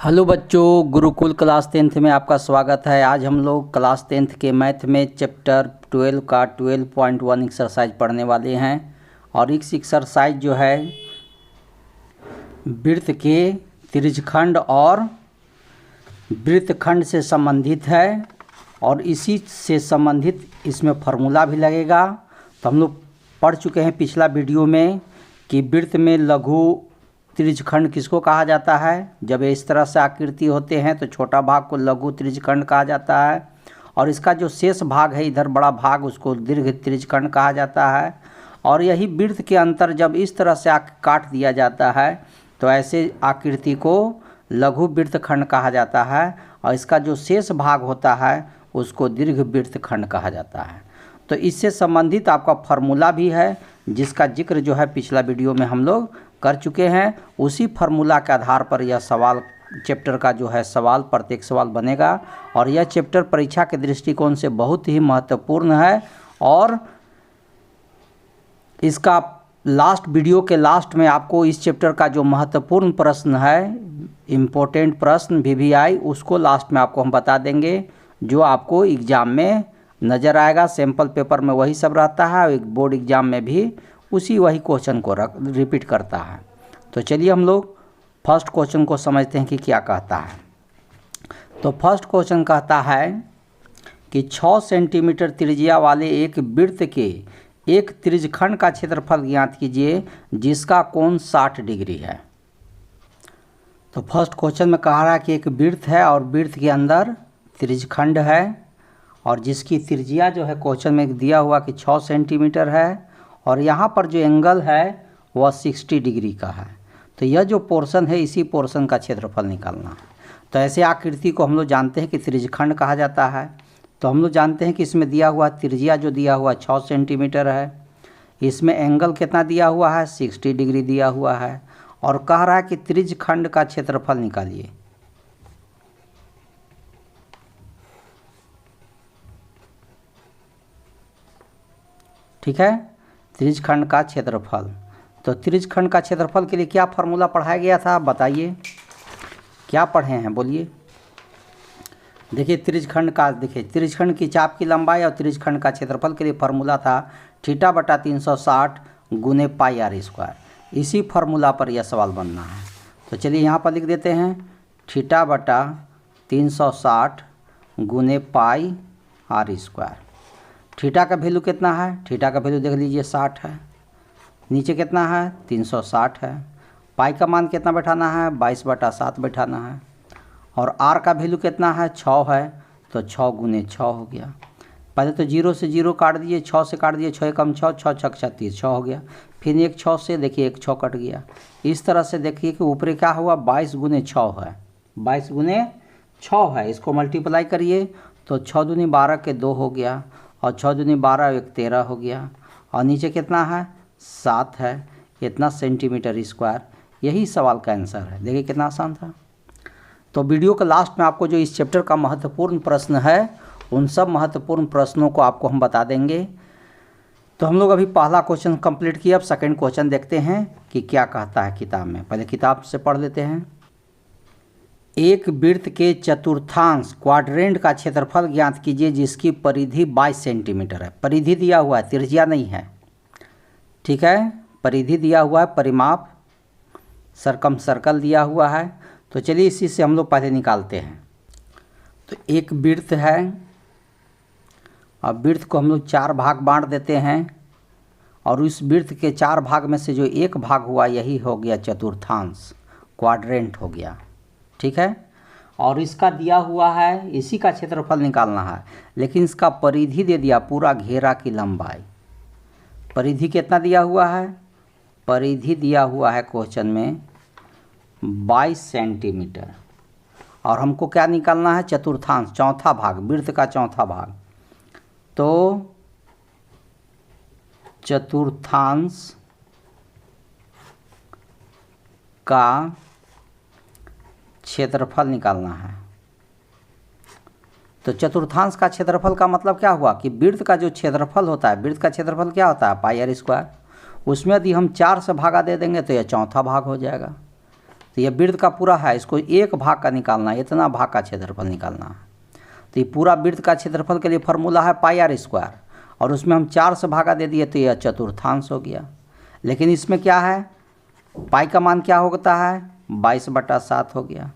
Hello बच्चों, Gurukul class 10th में आपका स्वागत है। आज हम लोग क्लास 10th के मैथ में चैप्टर 12 का 12.1 एक्सरसाइज पढ़ने वाले हैं। और इस एक्सरसाइज जो है वृत्त के त्रिज्यखंड और वृत्तखंड से संबंधित है और इसी से संबंधित इसमें फार्मूला भी लगेगा। तो हम लोग पढ़ चुके हैं पिछला वीडियो में कि वृत्त में लघु त्रिज्यखंड किसको कहा जाता है। जब इस तरह से आकृति होते हैं तो छोटा भाग को लघु त्रिज्यखंड कहा जाता है और इसका जो शेष भाग है इधर बड़ा भाग उसको दीर्घ त्रिज्यखंड कहा जाता है। और यही वृत्त के अंतर जब इस तरह से काट दिया जाता है तो ऐसे आकृति को लघु वृत्तखंड कहा जाता है और इसका जो शेष भाग होता है उसको दीर्घ वृत्तखंड कहा जाता है। तो इससे संबंधित आपका फार्मूला भी है जिसका जिक्र जो है पिछला वीडियो में हम लोग कर चुके हैं। उसी फार्मूला के आधार पर यह सवाल चैप्टर का जो है सवाल प्रत्येक सवाल बनेगा और यह चैप्टर परीक्षा के दृष्टिकोण से बहुत ही महत्वपूर्ण है। और इसका लास्ट वीडियो के लास्ट में आपको इस चैप्टर का जो महत्वपूर्ण प्रश्न है, इम्पोर्टेंट प्रश्न VVI, उसको लास्ट में आपको हम बता देंगे जो आपको एग्ज़ाम में नज़र आएगा। सैम्पल पेपर में वही सब रहता है और एक बोर्ड एग्ज़ाम में भी वही क्वेश्चन को रिपीट करता है। तो चलिए हम लोग फर्स्ट क्वेश्चन को समझते हैं कि क्या कहता है। तो फर्स्ट क्वेश्चन कहता है कि 6 सेंटीमीटर त्रिज्या वाले एक वृत्त के एक त्रिज्यखंड का क्षेत्रफल ज्ञात कीजिए जिसका कोण 60 डिग्री है। तो फर्स्ट क्वेश्चन में कह रहा है कि एक वृत्त है और वृत्त के अंदर त्रिज्यखंड है और जिसकी त्रिज्या जो है क्वेश्चन में दिया हुआ कि 6 सेंटीमीटर है और यहाँ पर जो एंगल है वह 60 डिग्री का है। तो यह जो पोर्शन है इसी पोर्शन का क्षेत्रफल निकालना है। तो ऐसे आकृति को हम लोग जानते हैं कि त्रिज्यखंड कहा जाता है। तो हम लोग जानते हैं कि इसमें दिया हुआ त्रिज्या जो दिया हुआ 6 सेंटीमीटर है, इसमें एंगल कितना दिया हुआ है 60 डिग्री दिया हुआ है और कह रहा है कि त्रिज्यखंड का क्षेत्रफल निकालिए। ठीक है, त्रिज्यखंड का क्षेत्रफल। तो त्रिज्यखंड का क्षेत्रफल के लिए क्या फार्मूला पढ़ाया गया था, बताइए क्या पढ़े हैं, बोलिए। देखिए त्रिज्यखंड की चाप की लंबाई और त्रिज्यखंड का क्षेत्रफल के लिए फार्मूला था θ/360 गुने πr²। इसी फार्मूला पर यह सवाल बनना है। तो चलिए यहाँ पर लिख देते हैं θ/360 गुने πr²। थीटा का वैल्यू कितना है, थीटा का वैल्यू देख लीजिए 60 है, नीचे कितना है 360 है, पाई का मान कितना बैठाना है 22/7 बैठाना है और आर का वैल्यू कितना है 6 है। तो 6 गुने 6 हो गया। पहले तो 0 से 0 काट दिए, 6 से काट दिए, 6 कम 6, 6 6 36, 6 हो गया। फिर एक 6 से देखिए एक 6 कट गया। इस तरह से देखिए कि ऊपर क्या हुआ 22 गुने 6 है, 22 गुने 6 है। इसको मल्टीप्लाई करिए तो 6 दूनी 12 के 2 हो गया और 6 दूनी 12 एक 13 हो गया और नीचे कितना है 7 है। इतना सेंटीमीटर स्क्वायर, यही सवाल का आंसर है। देखिए कितना आसान था। तो वीडियो के लास्ट में आपको जो इस चैप्टर का महत्वपूर्ण प्रश्न है उन सब महत्वपूर्ण प्रश्नों को आपको हम बता देंगे। तो हम लोग अभी पहला क्वेश्चन कंप्लीट किया, अब सेकेंड क्वेश्चन देखते हैं कि क्या कहता है किताब में। पहले किताब से पढ़ लेते हैं। एक वृत्त के चतुर्थांश क्वाड्रेंट का क्षेत्रफल ज्ञात कीजिए जिसकी परिधि 22 सेंटीमीटर है। परिधि दिया हुआ है, त्रिज्या नहीं है। ठीक है, परिधि दिया हुआ है, परिमाप सर्कल दिया हुआ है। तो चलिए इसी से हम लोग पहले निकालते हैं। तो एक वृत्त है और वृत्त को हम लोग 4 भाग बांट देते हैं और उस वृत्त के 4 भाग में से जो एक भाग हुआ यही हो गया चतुर्थांश, क्वाड्रेंट हो गया। ठीक है, और इसका दिया हुआ है, इसी का क्षेत्रफल निकालना है, लेकिन इसका परिधि दे दिया पूरा घेरा की लंबाई। परिधि कितना दिया हुआ है, परिधि दिया हुआ है क्वेश्चन में 22 सेंटीमीटर और हमको क्या निकालना है चतुर्थांश, चौथा भाग, वृत्त का चौथा भाग। तो चतुर्थांश का क्षेत्रफल निकालना है। तो चतुर्थांश का क्षेत्रफल का मतलब क्या हुआ कि वृत्त का जो क्षेत्रफल होता है, वृत्त का क्षेत्रफल क्या होता है πr²। उसमें यदि हम 4 से भागा दे देंगे तो यह चौथा भाग हो जाएगा। तो ये वृत्त का पूरा है, इसको एक भाग का निकालना है, इतना भाग का क्षेत्रफल निकालना है। तो ये पूरा वृत्त का क्षेत्रफल के लिए फॉर्मूला है पाई आर स्क्वायर, और उसमें हम 4 से भागा दे दिए तो यह चतुर्थांश हो गया। लेकिन इसमें क्या है, पाई का मान क्या होता है, 22/7 हो गया।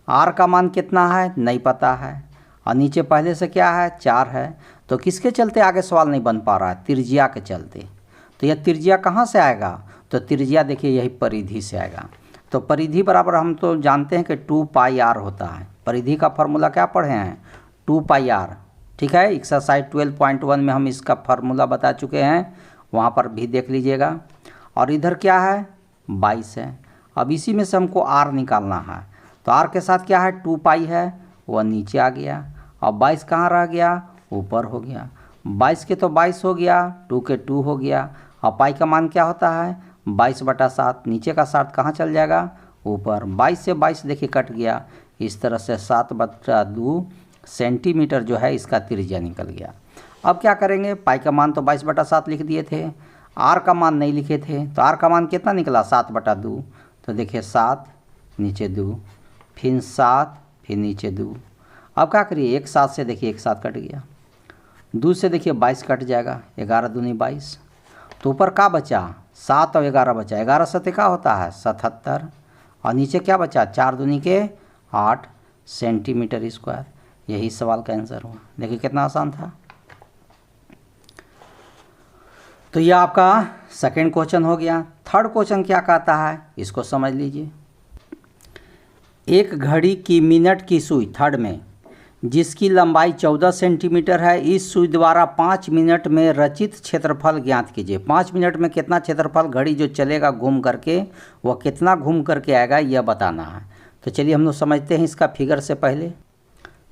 आर का मान कितना है नहीं पता है, और नीचे पहले से क्या है 4 है। तो किसके चलते आगे सवाल नहीं बन पा रहा है, त्रिज्या के चलते। तो यह त्रिज्या कहाँ से आएगा, तो त्रिज्या देखिए यही परिधि से आएगा। तो परिधि बराबर हम तो जानते हैं कि 2πr होता है। परिधि का फॉर्मूला क्या पढ़े हैं, 2πr। ठीक है, एक्सरसाइज 12.1 में हम इसका फार्मूला बता चुके हैं, वहाँ पर भी देख लीजिएगा। और इधर क्या है 22 है। अब इसी में से हमको r निकालना है, तो r के साथ क्या है 2π है, वह नीचे आ गया। अब 22 कहाँ रह गया, ऊपर हो गया। 22 के तो 22 हो गया, 2 के 2 हो गया। अब पाई का मान क्या होता है 22/7, नीचे का 7 कहाँ चल जाएगा ऊपर। 22 से 22 देखिए कट गया, इस तरह से 7/2 सेंटीमीटर जो है इसका त्रिज्या निकल गया। अब क्या करेंगे, पाई का मान तो 22/7 लिख दिए थे, आर का मान नहीं लिखे थे, तो आर का मान कितना निकला 7/2। तो देखिए 7 नीचे 2, फिर 7 फिर नीचे 2। अब क्या करिए, एक 7 से देखिए एक 7 कट गया, 2 से देखिए 22 कट जाएगा, 11 दूनी 22। तो ऊपर का बचा 7 और 11 बचा, 11 सत्ते का होता है 77, और नीचे क्या बचा 4 दूनी के 8 सेंटीमीटर स्क्वायर। यही सवाल का आंसर हुआ। देखिए कितना आसान था। तो यह आपका सेकंड क्वेश्चन हो गया। थर्ड क्वेश्चन क्या कहता है इसको समझ लीजिए। एक घड़ी की मिनट की सुई थर्ड में जिसकी लंबाई 14 सेंटीमीटर है, इस सुई द्वारा 5 मिनट में रचित क्षेत्रफल ज्ञात कीजिए। 5 मिनट में कितना क्षेत्रफल घड़ी जो चलेगा घूम करके, वह कितना घूम करके आएगा यह बताना है। तो चलिए हम लोग समझते हैं इसका फिगर से पहले।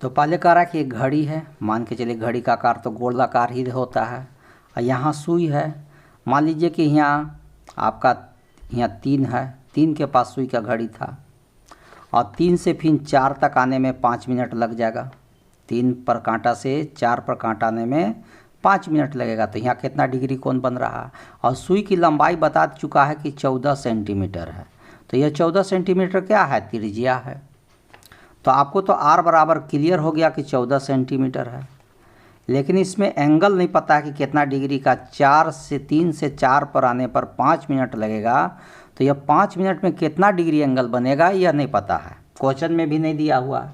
तो पहले कह रहा है कि एक घड़ी है, मान के चलिए घड़ी का आकार तो गोलाकार ही होता है, और यहाँ सुई है। मान लीजिए कि यहाँ आपका यहाँ 3 है, 3 के पास सुई का घड़ी था, और 3 से फिर 4 तक आने में 5 मिनट लग जाएगा। 3 पर कांटा से 4 पर कांटा आने में 5 मिनट लगेगा। तो यहाँ कितना डिग्री कोण बन रहा है, और सुई की लंबाई बता चुका है कि 14 सेंटीमीटर है। तो यह 14 सेंटीमीटर क्या है, त्रिज्या है। तो आपको तो आर बराबर क्लियर हो गया कि 14 सेंटीमीटर है, लेकिन इसमें एंगल नहीं पता है कि कितना डिग्री का। 3 से 4 पर आने पर 5 मिनट लगेगा, तो यह 5 मिनट में कितना डिग्री एंगल बनेगा यह नहीं पता है, क्वेश्चन में भी नहीं दिया हुआ है।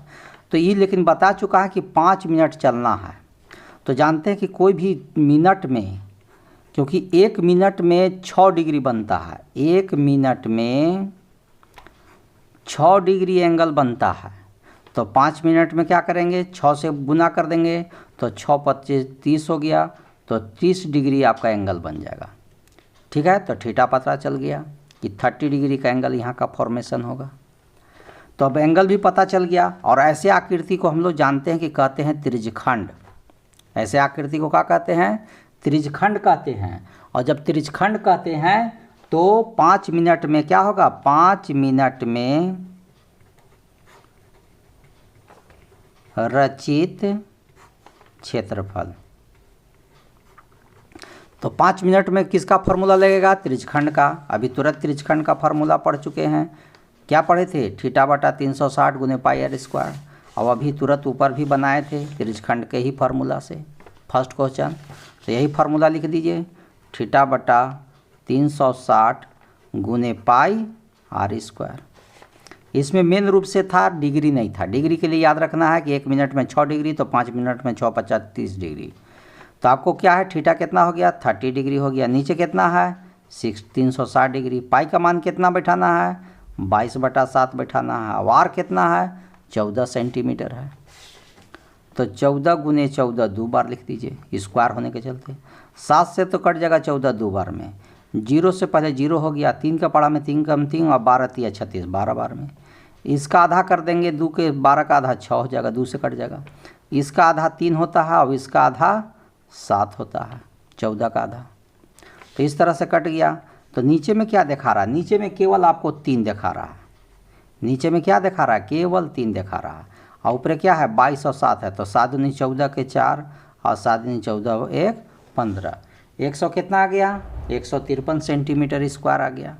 तो ये लेकिन बता चुका है कि 5 मिनट चलना है। तो जानते हैं कि कोई भी मिनट में, क्योंकि 1 मिनट में 6 डिग्री बनता है, 1 मिनट में 6 डिग्री एंगल बनता है। तो 5 मिनट में क्या करेंगे, 6 से गुना कर देंगे, तो 6 25 30 हो गया, तो 30 डिग्री आपका एंगल बन जाएगा। ठीक है, तो थीटा पता चल गया कि 30 डिग्री का एंगल यहाँ का फॉर्मेशन होगा। तो अब एंगल भी पता चल गया। और ऐसे आकृति को हम लोग जानते हैं कि कहते हैं त्रिज्यखंड। ऐसे आकृति को क्या कहते हैं, त्रिज्यखंड कहते हैं। और जब त्रिज्यखंड कहते हैं तो 5 मिनट में क्या होगा, 5 मिनट में रचित क्षेत्रफल। तो 5 मिनट में किसका फॉर्मूला लगेगा, त्रिज्यखंड का। अभी तुरंत त्रिज्यखंड का फॉर्मूला पढ़ चुके हैं, क्या पढ़े थे, θ/360 गुने पाई आर स्क्वायर। और अभी तुरंत ऊपर भी बनाए थे त्रिज्यखंड के ही फार्मूला से, फर्स्ट क्वेश्चन। तो यही फार्मूला लिख दीजिए, θ/360 गुने पाई आर स्क्वायर। इसमें मेन रूप से था, डिग्री नहीं था। डिग्री के लिए याद रखना है कि 1 मिनट में 6 डिग्री, तो 5 मिनट में 6 50 30 डिग्री। तो आपको क्या है, थीटा कितना हो गया 30 डिग्री हो गया। नीचे कितना है 360 डिग्री। पाई का मान कितना बैठाना है 22/7 बैठाना है। और आर कितना है 14 सेंटीमीटर है। तो 14 गुने 14 2 बार लिख दीजिए, स्क्वायर होने के चलते। 7 से तो कट जाएगा 14 2 बार में, 0 से पहले 0 हो गया, 3 का पढ़ा में 3 कम 3 और 12 3 36 12 बार में। इसका आधा कर देंगे, 2 के 12 का आधा 6 हो जाएगा, 2 से कट जाएगा। इसका आधा 3 होता है और इसका आधा 7 होता है, 14 का आधा। तो इस तरह से कट गया। तो नीचे में क्या दिखा रहा है, नीचे में केवल आपको 3 दिखा रहा है। नीचे में क्या दिखा रहा है, केवल 3 दिखा रहा है। और ऊपर क्या है 22 और 7 है, तो 7 दूनी 14 के 4 और 7 दूनी 14 1 15, 100 कितना आ गया 153 सेंटीमीटर स्क्वायर आ गया।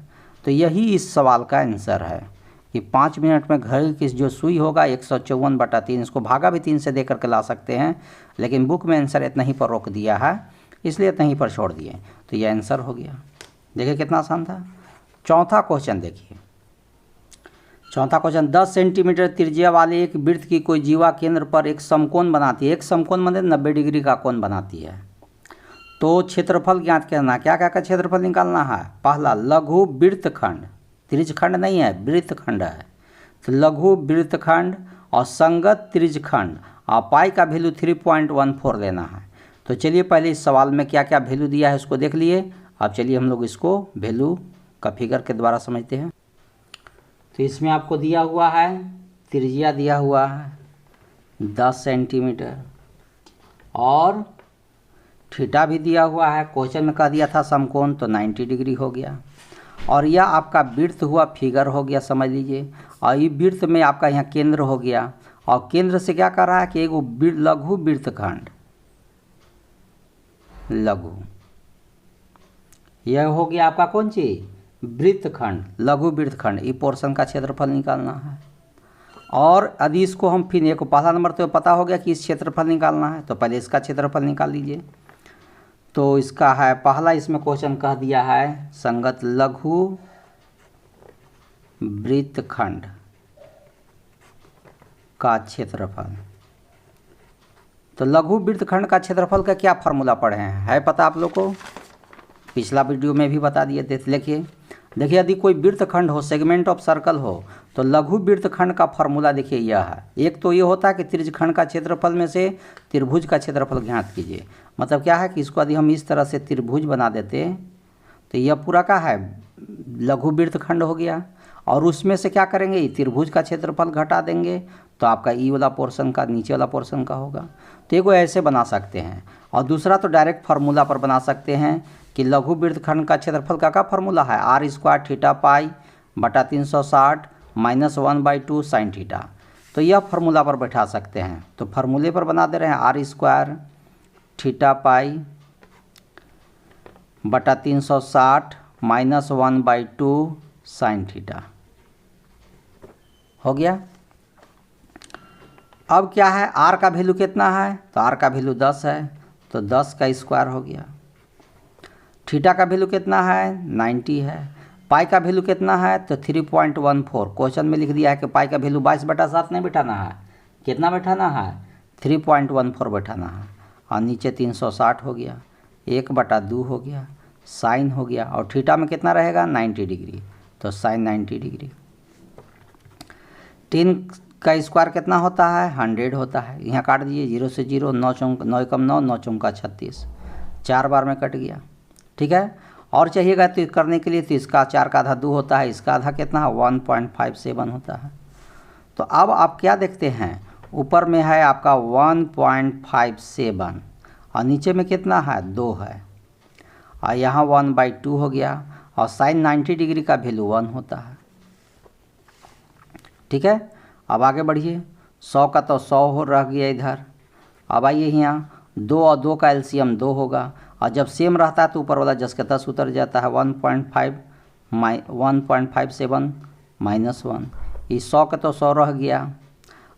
तो यही इस सवाल का आंसर है। कि 5 मिनट में घड़ी की जो सुई होगा 154/3, इसको भागा भी 3 से दे करके ला सकते हैं, लेकिन बुक में आंसर इतना ही पर रोक दिया है, इसलिए इतना ही पर छोड़ दिए। तो ये आंसर हो गया। देखिए कितना आसान था। चौथा क्वेश्चन देखिए, चौथा क्वेश्चन, 10 सेंटीमीटर त्रिज्या वाले एक वृत्त की कोई जीवा केंद्र पर एक समकोण बनाती है। एक समकोण मतलब 90 डिग्री का कोण बनाती है। तो क्षेत्रफल ज्ञात करना, क्या क्या का क्षेत्रफल निकालना है। पहला लघु वृत्तखंड, त्रिज्यखंड नहीं है, वृत्तखंड है, तो लघु वृत्तखंड और संगत त्रिज्यखंड, और पाई का वैल्यू 3.14 लेना है। तो चलिए पहले इस सवाल में क्या क्या वैल्यू दिया है उसको देख लिए। अब चलिए हम लोग इसको वैल्यू का फिगर के द्वारा समझते हैं। तो इसमें आपको दिया हुआ है, त्रिज्या दिया हुआ है 10 सेंटीमीटर और थीटा भी दिया हुआ है। क्वेश्चन में कह दिया था समकोण, तो 90 डिग्री हो गया। और यह आपका वृत्त हुआ, फिगर हो गया समझ लीजिए। और ये वृत्त में आपका यहाँ केंद्र हो गया, और केंद्र से क्या कर रहा है कि एक लघु वृत्तखंड, लघु, यह हो गया आपका कौन चीज, वृत्तखंड, लघु वृत्तखंड। ये पोर्शन का क्षेत्रफल निकालना है। और यदि इसको हम फिर एक पहला नंबर तो पता हो गया कि इस क्षेत्रफल निकालना है, तो पहले इसका क्षेत्रफल निकाल लीजिए। तो इसका है पहला, इसमें क्वेश्चन कह दिया है संगत लघु वृत्तखंड का क्षेत्रफल। तो लघु वृत्तखंड का क्षेत्रफल का क्या फार्मूला पढ़े हैं, है पता आप लोग को, पिछला वीडियो में भी बता दिए थे। देखिए यदि कोई वृत्तखंड हो, सेगमेंट ऑफ सर्कल हो, तो लघु वृत्तखंड का फार्मूला देखिए यह है। एक तो ये होता है कि त्रिज्यखंड का क्षेत्रफल में से त्रिभुज का क्षेत्रफल ज्ञात कीजिए। मतलब क्या है कि इसको यदि हम इस तरह से त्रिभुज बना देते तो यह पूरा का है लघु वृत्तखंड हो गया। और उसमें से क्या करेंगे, त्रिभुज का क्षेत्रफल घटा देंगे, तो आपका ई वाला पोर्शन का नीचे वाला पोर्शन का होगा। तो एक ऐसे बना सकते हैं। और दूसरा तो डायरेक्ट फार्मूला पर बना सकते हैं कि लघु वृत्तखंड का क्षेत्रफल का फार्मूला है r² थीटा पाई बटा 360 -1/2 साइन थीटा। तो यह फार्मूला पर बैठा सकते हैं। तो फार्मूले पर बना दे रहे हैं r² थीटा पाई बटा 360 -1/2 साइन थीटा हो गया। अब क्या है, r का वैल्यू कितना है, तो r का वैल्यू 10 है, तो 10 का स्क्वायर हो गया। थीटा का वैल्यू कितना है, 90 है। पाई का वैल्यू कितना है, तो 3.14। क्वेश्चन में लिख दिया है कि पाई का वैल्यू 22/7 नहीं बैठाना है, कितना बैठाना है, 3.14 बैठाना है। और नीचे 360 हो गया, 1/2 हो गया, साइन हो गया। और थीटा में कितना रहेगा, 90 डिग्री, तो साइन 90 डिग्री। 3 का स्क्वायर कितना होता है, 100 होता है। यहाँ काट दीजिए, 0 से 0, 9 चौक 9 एकम 9, 9 चौका 36, 4 बार में कट गया। ठीक है। और चाहिएगा तो करने के लिए, तो इसका 4 का आधा 2 होता है, इसका आधा कितना है, 1.57 होता है। तो अब आप क्या देखते हैं, ऊपर में है आपका 1.57 और नीचे में कितना है, 2 है, और यहाँ 1/2 हो गया। और साइन 90 डिग्री का वैल्यू 1 होता है। ठीक है। अब आगे बढ़िए, 100 का तो 100 हो रह गया इधर। अब आइए यहाँ 2 और 2 का एलसीएम 2 होगा, और जब सेम रहता है तो ऊपर वाला 10 का 10 उतर जाता है। 1.57 -1, ये 100 का तो 100 रह गया।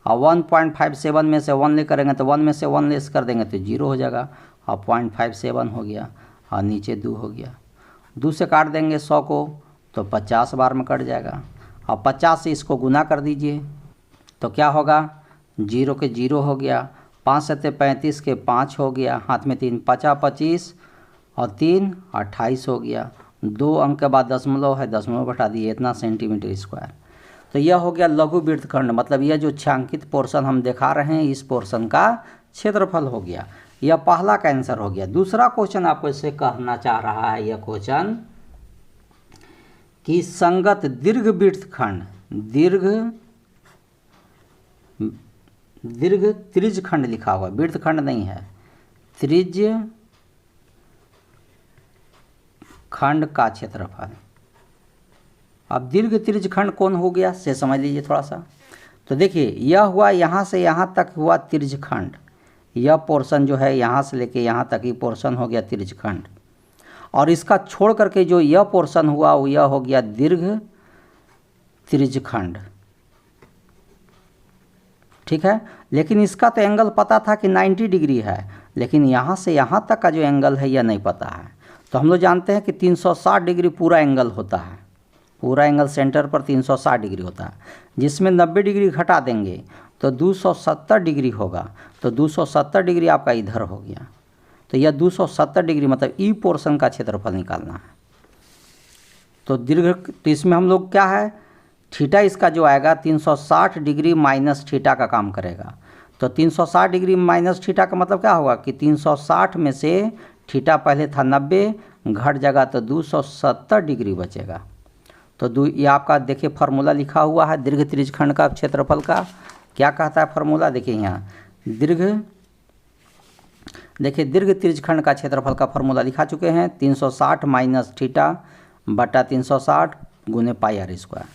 और 1.57 में से 1 ले करेंगे तो 1 में से 1 लेस कर देंगे तो 0 हो जाएगा, और 0.57 हो गया, और नीचे 2 हो गया। 2 से काट देंगे 100 को, तो 50 बार में कट जाएगा। और 50 से इसको गुना कर दीजिए, तो क्या होगा, 0 के 0 हो गया, 5 से 35 के 5 हो गया, हाथ में 3, 50 25 और 3 28 हो गया। 2 अंक के बाद दशमलव है, दशमलव बैठा दिए, इतना सेंटीमीटर स्क्वायर। तो यह हो गया लघु वृत्तखंड, मतलब यह जो छायांकित पोर्शन हम दिखा रहे हैं, इस पोर्शन का क्षेत्रफल हो गया। यह पहला का आंसर हो गया। दूसरा क्वेश्चन आपको इससे कहना चाह रहा है, यह क्वेश्चन कि संगत दीर्घ वृत्तखंड, दीर्घ त्रिज्यखंड लिखा हुआ, वृत्तखंड नहीं है, त्रिज्यखंड का क्षेत्रफल। अब दीर्घ त्रिज्यखंड कौन हो गया से समझ लीजिए थोड़ा सा। तो देखिए यह हुआ, यहाँ से यहाँ तक हुआ त्रिज्यखंड, यह पोर्शन जो है यहाँ से लेके यहाँ तक, ये पोर्शन हो गया त्रिज्यखंड। और इसका छोड़ करके जो यह पोर्शन हुआ वो यह हो गया दीर्घ त्रिज्यखंड, ठीक है। लेकिन इसका तो एंगल पता था कि 90 डिग्री है, लेकिन यहाँ से यहाँ तक का जो एंगल है यह नहीं पता है। तो हम लोग जानते हैं कि 360 डिग्री पूरा एंगल होता है, पूरा एंगल सेंटर पर 360 डिग्री होता है, जिसमें 90 डिग्री घटा देंगे तो 270 डिग्री होगा। तो 270 डिग्री आपका इधर हो गया। तो यह 270 डिग्री मतलब ई पोर्शन का क्षेत्रफल निकालना है। तो दीर्घ, तो इसमें हम लोग क्या है, थीटा इसका जो आएगा 360 डिग्री माइनस थीटा का काम करेगा। तो 360 डिग्री माइनस थीटा का मतलब क्या होगा कि 360 में से थीटा पहले था 90, घट जाएगा तो 270 डिग्री बचेगा। तो ये आपका देखिए फार्मूला लिखा हुआ है दीर्घ त्रिज्यखंड का क्षेत्रफल का। क्या कहता है फार्मूला, देखिए यहाँ दीर्घ त्रिज्यखंड का क्षेत्रफल का फार्मूला लिखा चुके हैं, 360 माइनस थीटा बटा 360 गुने पाई आर स्क्वायर।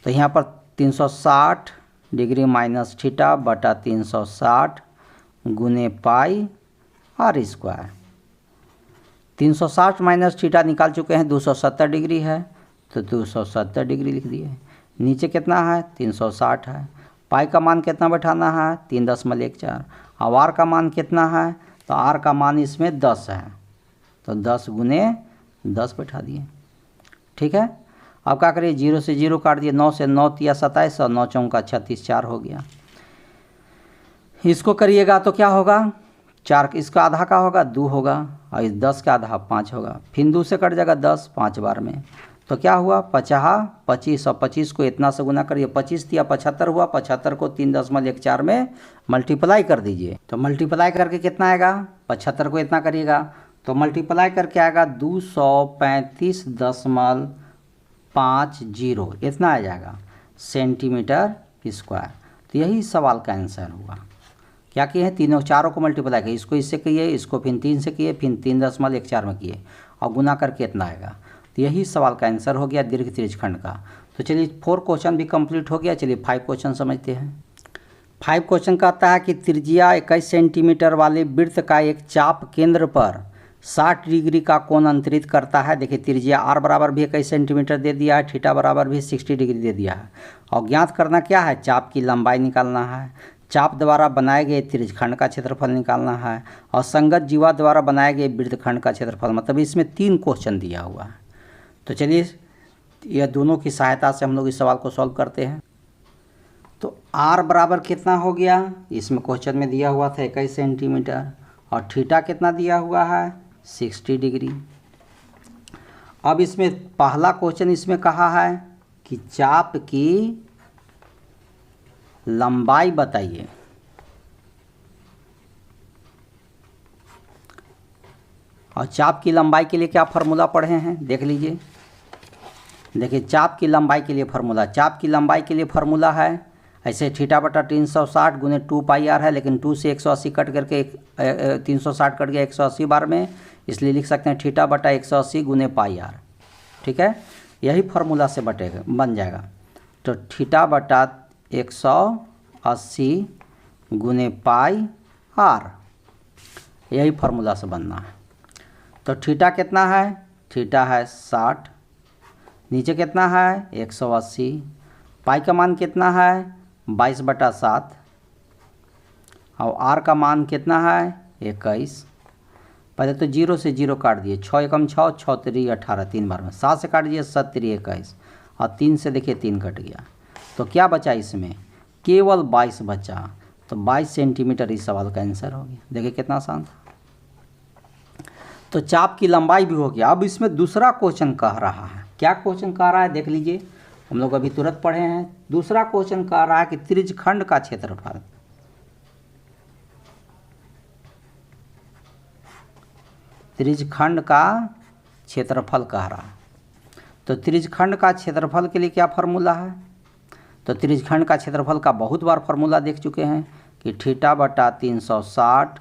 तो यहाँ पर 360 डिग्री माइनस थीटा बटा 360 गुने पाई आर स्क्वायर। 360 माइनस थीटा निकाल चुके हैं, 270 डिग्री है तो 270 डिग्री लिख दिए। नीचे कितना है, 360 है। पाई का मान कितना बैठाना है, 3.14। अब आर का मान कितना है, तो आर का मान इसमें 10 है, तो 10 गुने 10 बैठा दिए, ठीक है। अब क्या करिए, 0 से 0 काट दिए, 9 से 9 तिया 27 और 9 चौका 36, 4 हो गया। इसको करिएगा तो क्या होगा, 4 इसका आधा का होगा 2 होगा, और इस 10 का आधा 5 होगा। फिर 2 से कट जाएगा 10 5 बार में, तो क्या हुआ 50 25 और 25 को इतना से गुना करिए, 25 तिया 75 हुआ, 75 को 3.14 में मल्टीप्लाई कर दीजिए। तो मल्टीप्लाई करके कितना आएगा, 75 को इतना करिएगा तो मल्टीप्लाई करके आएगा 235.50, इतना आ जाएगा सेंटीमीटर स्क्वायर। तो यही सवाल का आंसर हुआ। क्या किए हैं, तीनों चारों को मल्टीप्लाई किए, इसको इससे किए, इसको फिर 3 से किए, फिर 3.14 में किए और गुना करके इतना आएगा। तो यही सवाल का आंसर हो गया दीर्घ त्रिज्यखंड का। तो चलिए 4 क्वेश्चन भी कंप्लीट हो गया। चलिए 5 क्वेश्चन समझते हैं। 5 क्वेश्चन कहता है कि त्रिज्या 21 सेंटीमीटर वाले वृत्त का एक चाप केंद्र पर 60 डिग्री का कोण अंतरित करता है। देखिए त्रिज्या आर बराबर भी 21 सेंटीमीटर दे दिया है, थीटा बराबर भी 60 डिग्री दे दिया है, और ज्ञात करना क्या है, चाप की लंबाई निकालना है, चाप द्वारा बनाए गए त्रिज्यखंड का क्षेत्रफल निकालना है, और संगत जीवा द्वारा बनाए गए वृत्तखंड का क्षेत्रफल। मतलब इसमें 3 क्वेश्चन दिया हुआ है। तो चलिए यह दोनों की सहायता से हम लोग इस सवाल को सॉल्व करते हैं। तो आर बराबर कितना हो गया, इसमें क्वेश्चन में दिया हुआ था 21 सेंटीमीटर, और थीटा कितना दिया हुआ है 60 डिग्री। अब इसमें पहला क्वेश्चन इसमें कहा है कि चाप की लंबाई बताइए। और चाप की लंबाई के लिए क्या फार्मूला पढ़े हैं, देख लीजिए। देखिए चाप की लंबाई के लिए फार्मूला, चाप की लंबाई के लिए फार्मूला है ऐसे थीटा बटा 360 गुने 2 पाई आर है, लेकिन 2 से 180 कट करके 360 कट गया 180 बार में, इसलिए लिख सकते हैं थीटा बटा 180 गुने पाई आर, ठीक है। यही फार्मूला से बटेगा, बन जाएगा। तो थीटा बटा 180 गुने पाई आर, यही फार्मूला से बनना है। तो थीटा कितना है, थीटा है 60, नीचे कितना है 180, पाई का मान कितना है 22/7, और आर का मान कितना है 21। पहले तो 0 से 0 काट दिए, 6 एकम 6, 6 3 18, 3 बार में, 7 से काट दिए 7 3 21, और 3 से देखिए 3 कट गया। तो क्या बचा इसमें, केवल 22 बचा। तो 22 सेंटीमीटर इस सवाल का आंसर हो गया। देखिए कितना आसान था। तो चाप की लंबाई भी हो गया। अब इसमें दूसरा क्वेश्चन कह रहा है, क्या क्वेश्चन कह रहा है देख लीजिए, हम लोग अभी तुरंत पढ़े हैं। दूसरा क्वेश्चन कह रहा है कि त्रिज्यखंड का क्षेत्रफल, त्रिज्यखंड का क्षेत्रफल कह रहा है। तो त्रिज्यखंड का क्षेत्रफल के लिए क्या फार्मूला है, तो त्रिज्यखंड का क्षेत्रफल का बहुत बार फार्मूला देख चुके हैं कि थीटा बटा 360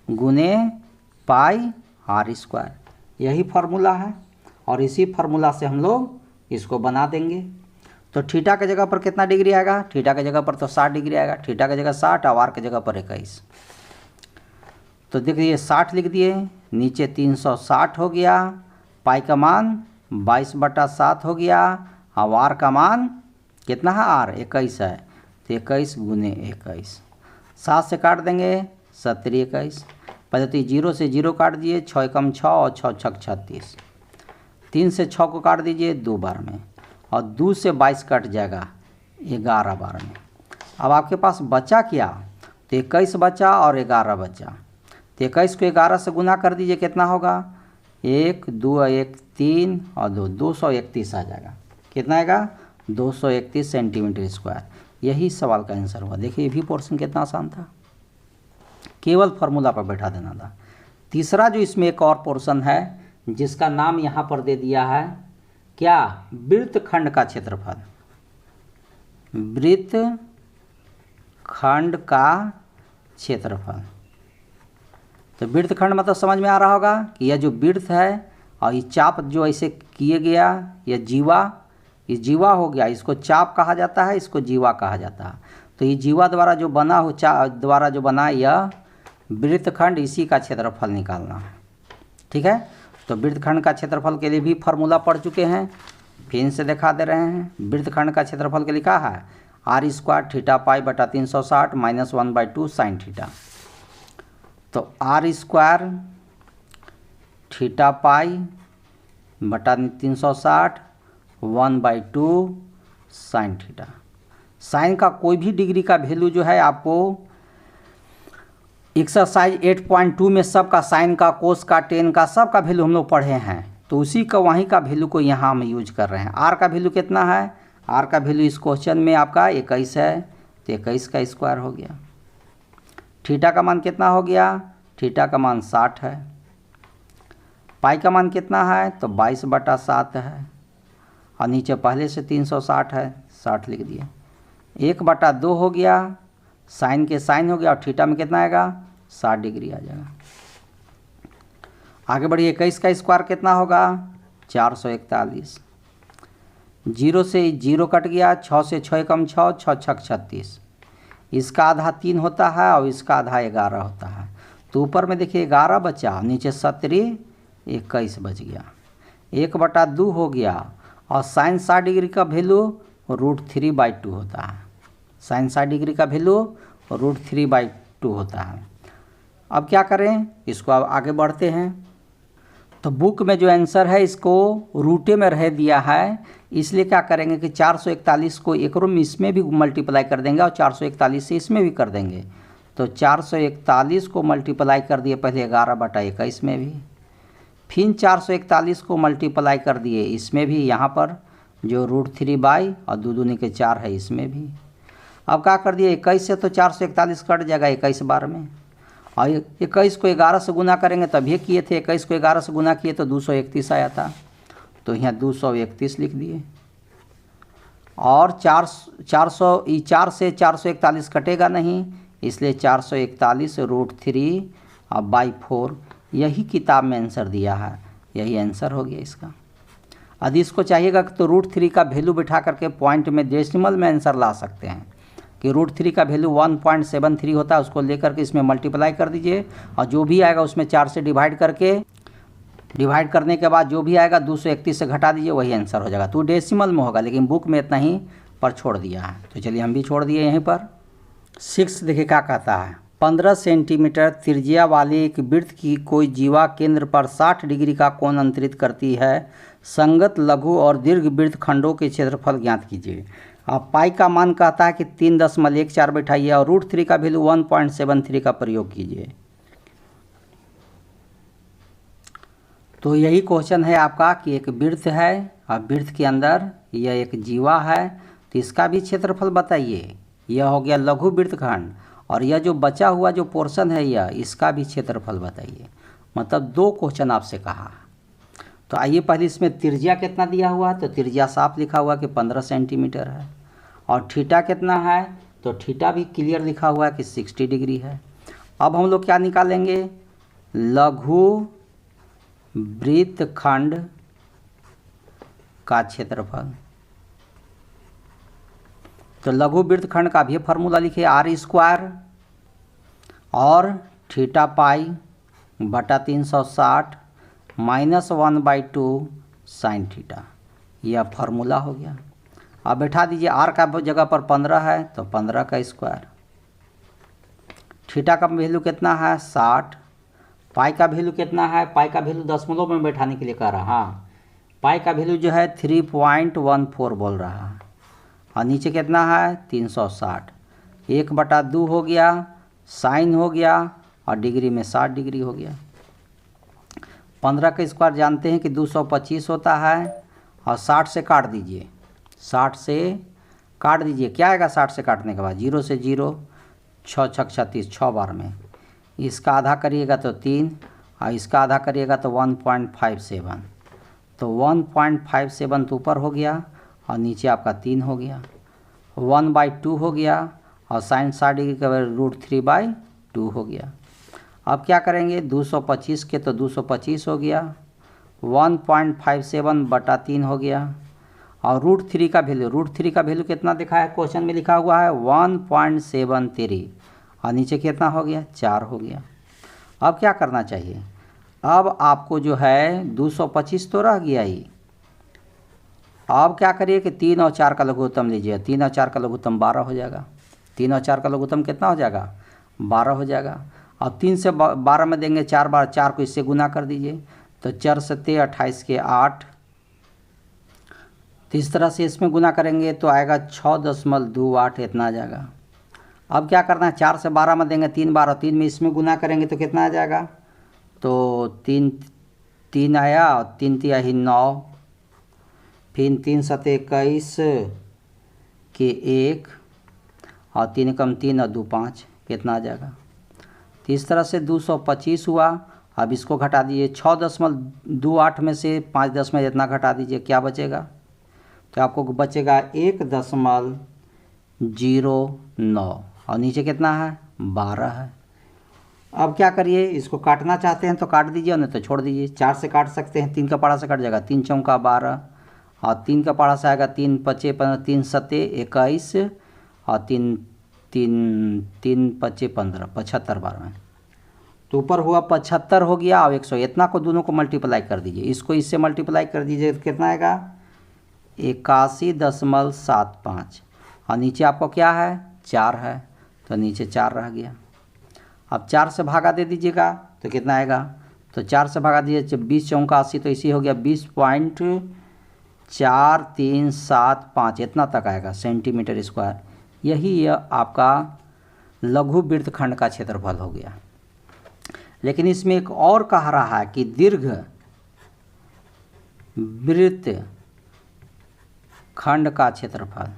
गुने पाई आर स्क्वायर, यही फार्मूला है। और इसी फार्मूला से हम लोग इसको बना देंगे। तो थीटा के जगह पर कितना डिग्री आएगा, थीटा के जगह पर तो 60 डिग्री आएगा, थीटा के जगह 60 और आर के जगह पर 21। तो देखिए 60 लिख दिए, नीचे 360 हो गया, पाई का मान 22/7 हो गया, और आर का मान कितना है आर 21 है, तो 21 गुने 21, 7 से काट देंगे 70 21, पहले तो 0 से 0 काट दिए, 6 एकम 6 और 6 छक 36, 3 से 6 को काट दीजिए 2 बार में, और 2 से 22 कट जाएगा 11 बार में। अब आपके पास बचा क्या, तो 21 बचा और 11 बचा, तो 21 को 11 से गुना कर दीजिए, कितना होगा 1 2 1 3 और 2 231 आ जाएगा। कितना आएगा 231 सेंटीमीटर स्क्वायर। यही सवाल का आंसर हुआ। देखिए ये भी पोर्शन कितना आसान था, केवल फार्मूला पर बैठा देना था। तीसरा जो इसमें एक और पोर्शन है जिसका नाम यहाँ पर दे दिया है क्या, वृत्तखंड का क्षेत्रफल। वृत्तखंड का क्षेत्रफल, तो वृत्तखंड मतलब समझ में आ रहा होगा कि यह जो वृत्त है और ये चाप जो ऐसे किए गया, यह जीवा, ये जीवा हो गया, इसको चाप कहा जाता है, इसको जीवा कहा जाता है। तो ये जीवा द्वारा जो बना हो, द्वारा जो बना यह वृत्तखंड, इसी का क्षेत्रफल निकालना है। ठीक है, तो वृत्तखंड का क्षेत्रफल के लिए भी फार्मूला पढ़ चुके हैं, फिर से दिखा दे रहे हैं। वृत्तखंड का क्षेत्रफल के लिए लिखा है r स्क्वायर थीटा पाई बटा 360 माइनस 1/2 साइन थीटा। तो r स्क्वायर थीटा पाई बटा 360 1/2 साइन थीटा। साइन का कोई भी डिग्री का वैल्यू जो है आपको एक्सरसाइज 8.2 में सबका साइन का, कोस का, टेन का, सब का वैल्यू हम लोग पढ़े हैं, तो उसी का वहीं का वैल्यू को यहाँ हम यूज कर रहे हैं। आर का वैल्यू कितना है, आर का वैल्यू इस क्वेश्चन में आपका 21 है, तो 21 का स्क्वायर हो गया। थीटा का मान कितना हो गया, थीटा का मान 60 है। पाई का मान कितना है, तो 22/7 है, और नीचे पहले से 360 है, 60 लिख दिए। 1/2 हो गया, साइन के साइन हो गया, और थीटा में कितना आएगा 60 डिग्री आ जाएगा। आगे बढ़िए, 21 का स्क्वायर कितना होगा 441। 0 से 0 कट गया, 6 से 6 कम 6, 6 छक 36, इसका आधा 3 होता है और इसका आधा 11 होता है। तो ऊपर में देखिए 11 बचा, नीचे 70 21 बच गया। 1/2 हो गया, और साइन 60 डिग्री का वैल्यू √3/2 होता है। साइन 60 डिग्री का वैल्यू √3/2 होता है। अब क्या करें, इसको अब आगे बढ़ते हैं। तो बुक में जो आंसर है इसको रूटे में रह दिया है, इसलिए क्या करेंगे कि 441 को एक रूम इसमें भी मल्टीप्लाई कर देंगे और 441 से इसमें भी कर देंगे। तो 441 को मल्टीप्लाई कर दिए पहले 11/21 में भी, फिर 441 को मल्टीप्लाई कर दिए इसमें भी, यहाँ पर जो √3 और 2 दूनी के 4 है इसमें भी। अब क्या कर दिए, 21 से तो 441 कट जाएगा 21 बार में, और 21 को 11 से गुना करेंगे, तभी किए थे 21 को 11 से गुना किए तो 231 आया था, तो यहाँ 231 लिख दिए। और 4 से 441 कटेगा नहीं, इसलिए 441 √3/4 यही किताब में आंसर दिया है, यही आंसर हो गया इसका। यदि इसको चाहिएगा तो √3 का वैल्यू बिठा करके पॉइंट में डेसिमल में आंसर ला सकते हैं कि √3 का वैल्यू 1.73 होता है, उसको लेकर के इसमें मल्टीप्लाई कर दीजिए, और जो भी आएगा उसमें 4 से डिवाइड करने के बाद जो भी आएगा 231 से घटा दीजिए, वही आंसर हो जाएगा। तो डेसिमल में होगा, लेकिन बुक में इतना ही पर छोड़ दिया है, तो चलिए हम भी छोड़ दिए यहीं पर। 6 देखिए क्या कहता है, 15 सेंटीमीटर त्रिज्या वाले एक वृत्त की कोई जीवा केंद्र पर 60 डिग्री का कोण अंतरित करती है, संगत लघु और दीर्घ वृत्त खंडों के क्षेत्रफल ज्ञात कीजिए। अब पाई का मान कहता है कि 3.14 बैठाइए और √3 का वैल्यू 1.73 का प्रयोग कीजिए। तो यही क्वेश्चन है आपका कि एक वृत्त है और वृत्त के अंदर यह एक जीवा है, तो इसका भी क्षेत्रफल बताइए। यह हो गया लघु वृत्तखंड, और यह जो बचा हुआ जो पोर्शन है यह, इसका भी क्षेत्रफल बताइए। मतलब 2 क्वेश्चन आपसे कहा। तो आइए पहले इसमें त्रिज्या कितना दिया हुआ है, तो त्रिज्या साफ लिखा हुआ कि 15 सेंटीमीटर है, और थीटा कितना है, तो थीटा भी क्लियर लिखा हुआ है कि 60 डिग्री है। अब हम लोग क्या निकालेंगे, लघु वृत्तखंड का क्षेत्रफल। तो लघु वृत्तखंड का भी फार्मूला लिखे, r स्क्वायर और थीटा पाई बटा 360 माइनस 1/2 साइन थीटा, यह फार्मूला हो गया। अब बैठा दीजिए, आर का जगह पर 15 है तो 15 का स्क्वायर। थीटा का वैल्यू कितना है 60। पाई का वैल्यू कितना है, पाई का वैल्यू दशमलव में बैठाने के लिए कह रहा। हाँ, पाई का वैल्यू जो है 3.14 बोल रहा है। और नीचे कितना है 360। 1/2 हो गया, साइन हो गया और डिग्री में 60 डिग्री हो गया। 15 का स्क्वायर जानते हैं कि 225 होता है और 60 से काट दीजिए, 60 से काट दीजिए। क्या आएगा 60 से काटने के बाद, 0 से 0, 6 छक 36, 6 बार में। इसका आधा करिएगा तो 3 और इसका आधा करिएगा तो 1.57। तो 1.57 तो ऊपर हो गया और नीचे आपका 3 हो गया। 1/2 हो गया और साइन 60 डिग्री का √3/2 हो गया। अब क्या करेंगे, 225 के तो 225 हो गया, 1.57/3 हो गया। और √3 का वैल्यू कितना दिखा है, क्वेश्चन में लिखा हुआ है 1.73 और नीचे कितना हो गया 4 हो गया। अब क्या करना चाहिए, अब आपको जो है 225 तो रह गया ही। अब क्या करिए कि 3 और 4 का लघुत्तम लीजिए। 3 और 4 का लघुत्तम 12 हो जाएगा। 3 और 4 का लघुत्तम कितना हो जाएगा 12 हो जाएगा। अब 3 से 12 में देंगे 4 बार, 4 को इससे गुना कर दीजिए तो 4 7 28 के 8। तो इस तरह से इसमें गुना करेंगे तो आएगा 6.28 इतना आ जाएगा। अब क्या करना है, 4 से 12 में देंगे 3 बार और 3 में इसमें गुना करेंगे तो कितना आ जाएगा, तो 3 आया और 3 तिया ही 9, फिर 3 7 21 के 1 और 3 कम 3 और 2 5 कितना आ जाएगा। तो इस तरह से 225 हुआ। अब इसको घटा दीजिए, 6.28 में से 5 दशमलव इतना घटा दीजिए, क्या बचेगा, तो आपको बचेगा 1.09 और नीचे कितना है 12 है। अब क्या करिए, इसको काटना चाहते हैं तो काट दीजिए, नहीं तो छोड़ दीजिए। 4 से काट सकते हैं, 3 का पारा से कट जाएगा, 3 चौका 12 और 3 का पारा से आएगा 3 5 15, 3 7 21 और 3 5 15, 75 बार में। तो ऊपर हुआ 75 हो गया और 100, इतना को दोनों को मल्टीप्लाई कर दीजिए। इसको इससे मल्टीप्लाई कर दीजिए तो कितना आएगा 81.75 और नीचे आपको क्या है 4 है तो नीचे 4 रह गया। अब 4 से भागा दे दीजिएगा तो कितना आएगा, तो 4 से भागा दीजिए, 20 चौका 80 तो इसी हो गया 20.4375 इतना तक आएगा सेंटीमीटर स्क्वायर। यही आपका लघु वृत्तखंड का क्षेत्रफल हो गया। लेकिन इसमें एक और कह रहा है कि दीर्घ वृत्तखंड का क्षेत्रफल।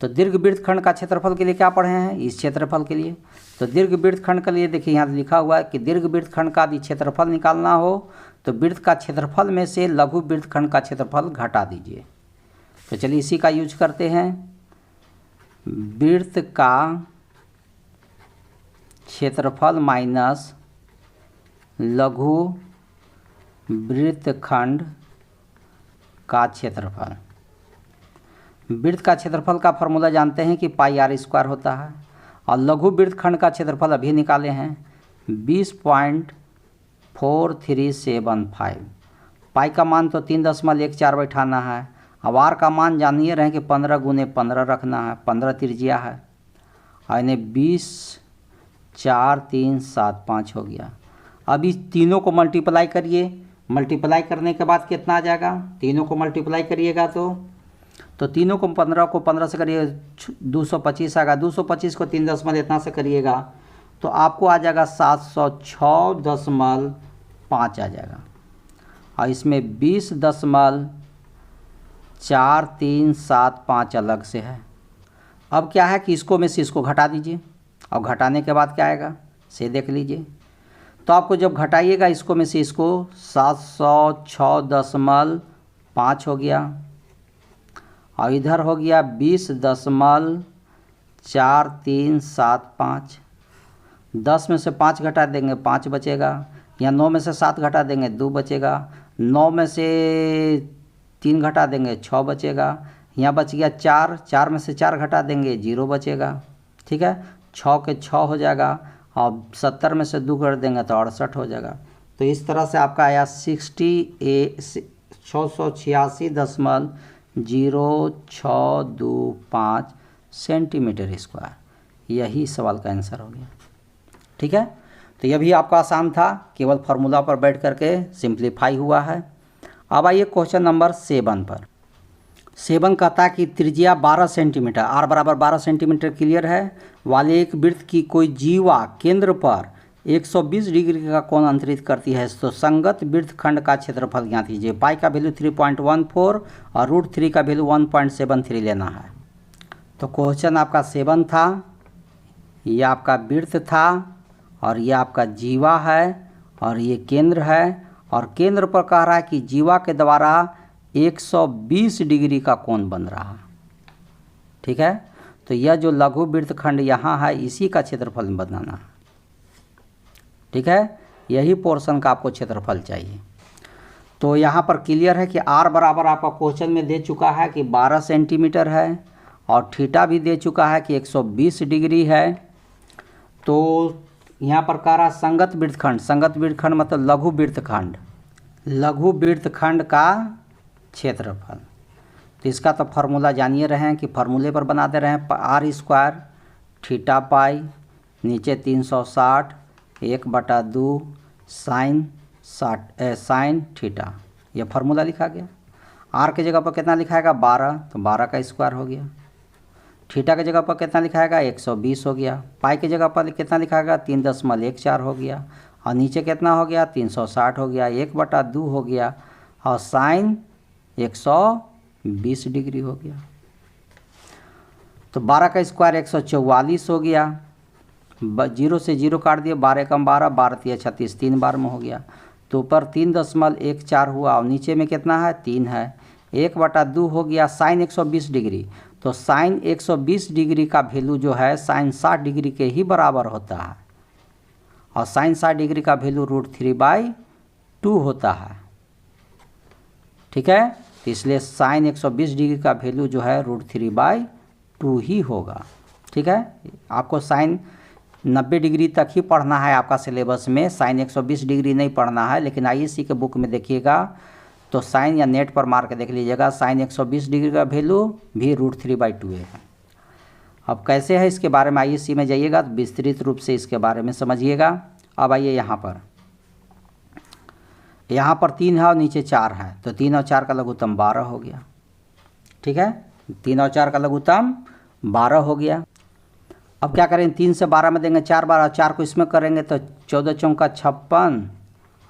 तो दीर्घ वृत्तखंड का क्षेत्रफल के लिए क्या पढ़े हैं, इस क्षेत्रफल के लिए। तो दीर्घ वृत्तखंड के लिए देखिए यहाँ लिखा हुआ है कि दीर्घ वृत्तखंड का यदि क्षेत्रफल निकालना हो तो वृत्त का क्षेत्रफल में से लघु वृत्तखंड का क्षेत्रफल घटा दीजिए। तो चलिए इसी का यूज करते हैं। वृत्त का क्षेत्रफल माइनस लघु वृत्तखंड का क्षेत्रफल। वृत्त का क्षेत्रफल का फॉर्मूला जानते हैं कि πr² होता है और लघु वृत्तखंड का क्षेत्रफल अभी निकाले हैं 20.4375। पाई का मान तो 3.14 बैठाना है। अब आर का मान जानिए रहे कि 15 × 15 रखना है, 15 त्रिज्या है और इन्हें 20.4375 हो गया। अब इस तीनों को मल्टीप्लाई करिए, मल्टीप्लाई करने के बाद कितना आ जाएगा, तीनों को मल्टीप्लाई करिएगा तो तीनों को 15 को 15 से करिए 225 आएगा, 225 को 3 दशमलव इतना से करिएगा तो आपको आ जाएगा 706.5 आ जाएगा और इसमें 20.4375 अलग से है। अब क्या है कि इसको में से इसको घटा दीजिए और घटाने के बाद क्या आएगा से देख लीजिए। तो आपको जब घटाइएगा इसको में से इसको 706.5 हो गया और इधर हो गया 20.4375। 10 में से 5 घटा देंगे 5 बचेगा, या 9 में से 7 घटा देंगे 2 बचेगा, 9 में से 3 घटा देंगे 6 बचेगा, यहाँ बच गया 4, 4 में से 4 घटा देंगे 0 बचेगा। ठीक है, 6 के 6 हो जाएगा और 70 में से 2 कर देंगे तो 68 हो जाएगा। तो इस तरह से आपका आया 686.0625 सेंटीमीटर स्क्वायर। यही सवाल का आंसर हो गया। ठीक है, तो यह भी आपका आसान था, केवल फार्मूला पर बैठ करके सिंप्लीफाई हुआ है। अब आइए क्वेश्चन नंबर 7 पर। 7 कहता है कि त्रिज्या 12 सेंटीमीटर, आर बराबर 12 सेंटीमीटर क्लियर है, वाले एक वृत्त की कोई जीवा केंद्र पर 120 डिग्री का कोण अंतरित करती है, तो संगत वृत्तखंड का क्षेत्रफल ज्ञात कीजिए। पाई का वैल्यू 3.14 और √3 का वैल्यू 1.73 लेना है। तो क्वेश्चन आपका 7 था, ये आपका वृत्त था और ये आपका जीवा है और ये केंद्र है, और केंद्र पर कह रहा है कि जीवा के द्वारा 120 डिग्री का कोण बन रहा है। ठीक है, तो यह जो लघु वृत्तखंड यहाँ है इसी का क्षेत्रफल बनाना है। ठीक है, यही पोर्शन का आपको क्षेत्रफल चाहिए। तो यहाँ पर क्लियर है कि आर बराबर आपका क्वेश्चन में दे चुका है कि 12 सेंटीमीटर है और थीटा भी दे चुका है कि 120 डिग्री है। तो यहाँ पर कह रहा संगत वृत्तखंड, संगत वृत्तखंड मतलब लघु वृत्तखंड, लघु वृत्तखंड का क्षेत्रफल। तो इसका तो फार्मूला जानिए रहे हैं कि फार्मूले पर बना दे रहे हैं। r² थीटा पाई नीचे 360 1/2 साइन थीटा, यह फार्मूला लिखा गया। r के जगह पर कितना लिखाएगा 12, तो 12 का स्क्वायर हो गया। थीटा की जगह पर कितना लिखाएगा 120 हो गया। पाई की जगह पर कितना लिखाएगा 3.14 हो गया, और नीचे कितना हो गया 360 हो गया, 1/2 हो गया, और साइन 120 डिग्री हो गया। तो 12 का स्क्वायर 144 हो गया। 0 से 0 काट दिए, 12 कम 12, 12 × 36, 3 बार में हो गया। तो ऊपर 3.14 हुआ और नीचे में कितना है 3 है, 1/2 हो गया। साइन 120 डिग्री, तो साइन 120 डिग्री का वैल्यू जो है साइन 60 डिग्री के ही बराबर होता है, और साइन 60 डिग्री का वैल्यू √3/2 होता है। ठीक है, तो इसलिए साइन 120 डिग्री का वैल्यू जो है √3/2 ही होगा। ठीक है, आपको साइन 90 डिग्री तक ही पढ़ना है आपका सिलेबस में, साइन 120 डिग्री नहीं पढ़ना है। लेकिन आईएससी के बुक में देखिएगा तो साइन या नेट पर मार के देख लीजिएगा, साइन 120 डिग्री का वैल्यू भी √3/2 है। अब कैसे है इसके बारे में आईएससी में जाइएगा तो विस्तृत रूप से इसके बारे में समझिएगा। अब आइए यहाँ पर 3 है और नीचे 4 है, तो 3 और 4 का लघुत्तम 12 हो गया। ठीक है, 3 और 4 का लघुत्तम 12 हो गया। अब क्या करें, 3 से 12 में देंगे 4 बार, और 4 को इसमें करेंगे तो 14 चौका 56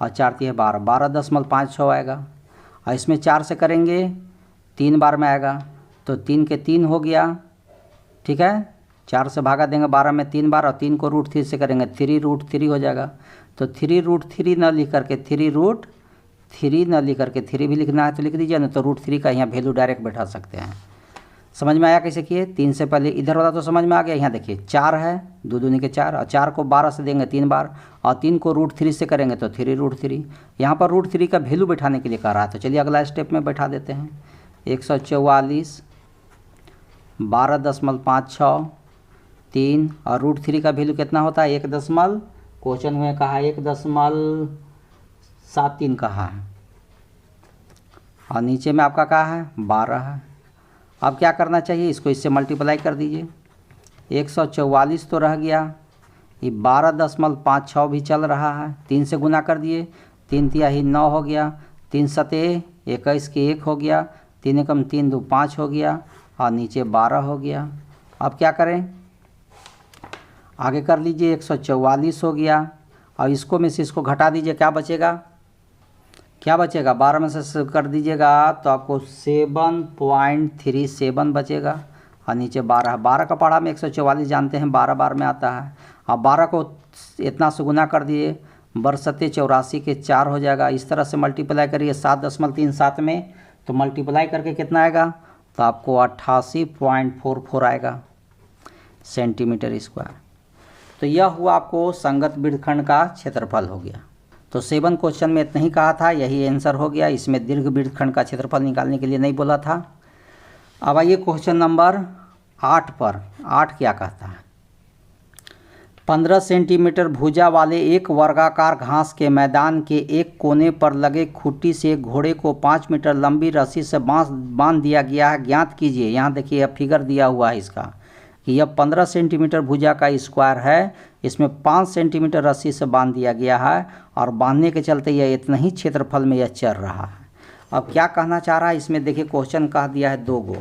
और 4 × 12, 12.56 आएगा। और इसमें 4 से करेंगे 3 बार में आएगा, तो 3 के 3 हो गया। ठीक है, 4 से भागा देंगे 12 में 3 बार, और 3 को √3 से करेंगे 3√3 हो जाएगा। तो 3√3 न लिख करके 3√3 न लिख करके 3 भी लिखना है तो लिख दीजिए, ना तो √3 का यहाँ वैल्यू डायरेक्ट बैठा सकते हैं। समझ में आया कैसे किए? 3 से पहले इधर वाला तो समझ में आ गया। यहाँ देखिए 4 है, 2 दूनी के 4, और 4 को 12 से देंगे 3 बार, और 3 को √3 से करेंगे तो 3√3। यहाँ पर √3 का वैल्यू बैठाने के लिए कह रहा है, तो चलिए अगला स्टेप में बैठा देते हैं। 144 12.56 3, और √3 का वैल्यू कितना होता है 1 दशमलव, क्वेश्चन में कहा 1.73 कहा है, और नीचे में आपका कहा है 12 है। अब क्या करना चाहिए, इसको इससे मल्टीप्लाई कर दीजिए। 144 तो रह गया, ये 12.56 भी चल रहा है, 3 से गुना कर दिए, 3 तिहाई 9 हो गया, 3 सते 21 के 1 हो गया, 3 एकम 3 2 5 हो गया, और नीचे 12 हो गया। अब क्या करें, आगे कर लीजिए। 144 हो गया, और इसको में से इसको घटा दीजिए, क्या बचेगा 12 में से कर दीजिएगा तो आपको 7.37 बचेगा, और नीचे 12 का पढ़ा में 144 जानते हैं 12 बार में आता है। अब 12 को इतना से गुना कर दिए, 12×7 = 84 के 4 हो जाएगा। इस तरह से मल्टीप्लाई करिए 7.37 में, तो मल्टीप्लाई करके कितना आएगा, तो आपको 88.44 आएगा सेंटीमीटर स्क्वायर। तो यह हुआ आपको संगत वृत्तखंड का क्षेत्रफल हो गया। तो 7 क्वेश्चन में इतना ही कहा था, यही आंसर हो गया। इसमें दीर्घ वृत्तखंड का क्षेत्रफल निकालने के लिए नहीं बोला था। अब आइए क्वेश्चन नंबर 8 पर। 8 क्या कहता है, 15 सेंटीमीटर भुजा वाले एक वर्गाकार घास के मैदान के एक कोने पर लगे खूंटी से घोड़े को 5 मीटर लंबी रस्सी से बांध दिया गया है। ज्ञात कीजिए। यहाँ देखिए यह फिगर दिया हुआ है इसका कि यह 15 सेंटीमीटर भुजा का स्क्वायर है, इसमें 5 सेंटीमीटर रस्सी से बांध दिया गया है और बांधने के चलते यह इतना ही क्षेत्रफल में यह चल रहा है। अब क्या कहना चाह रहा है इसमें देखिए, क्वेश्चन कह दिया है 2 गो।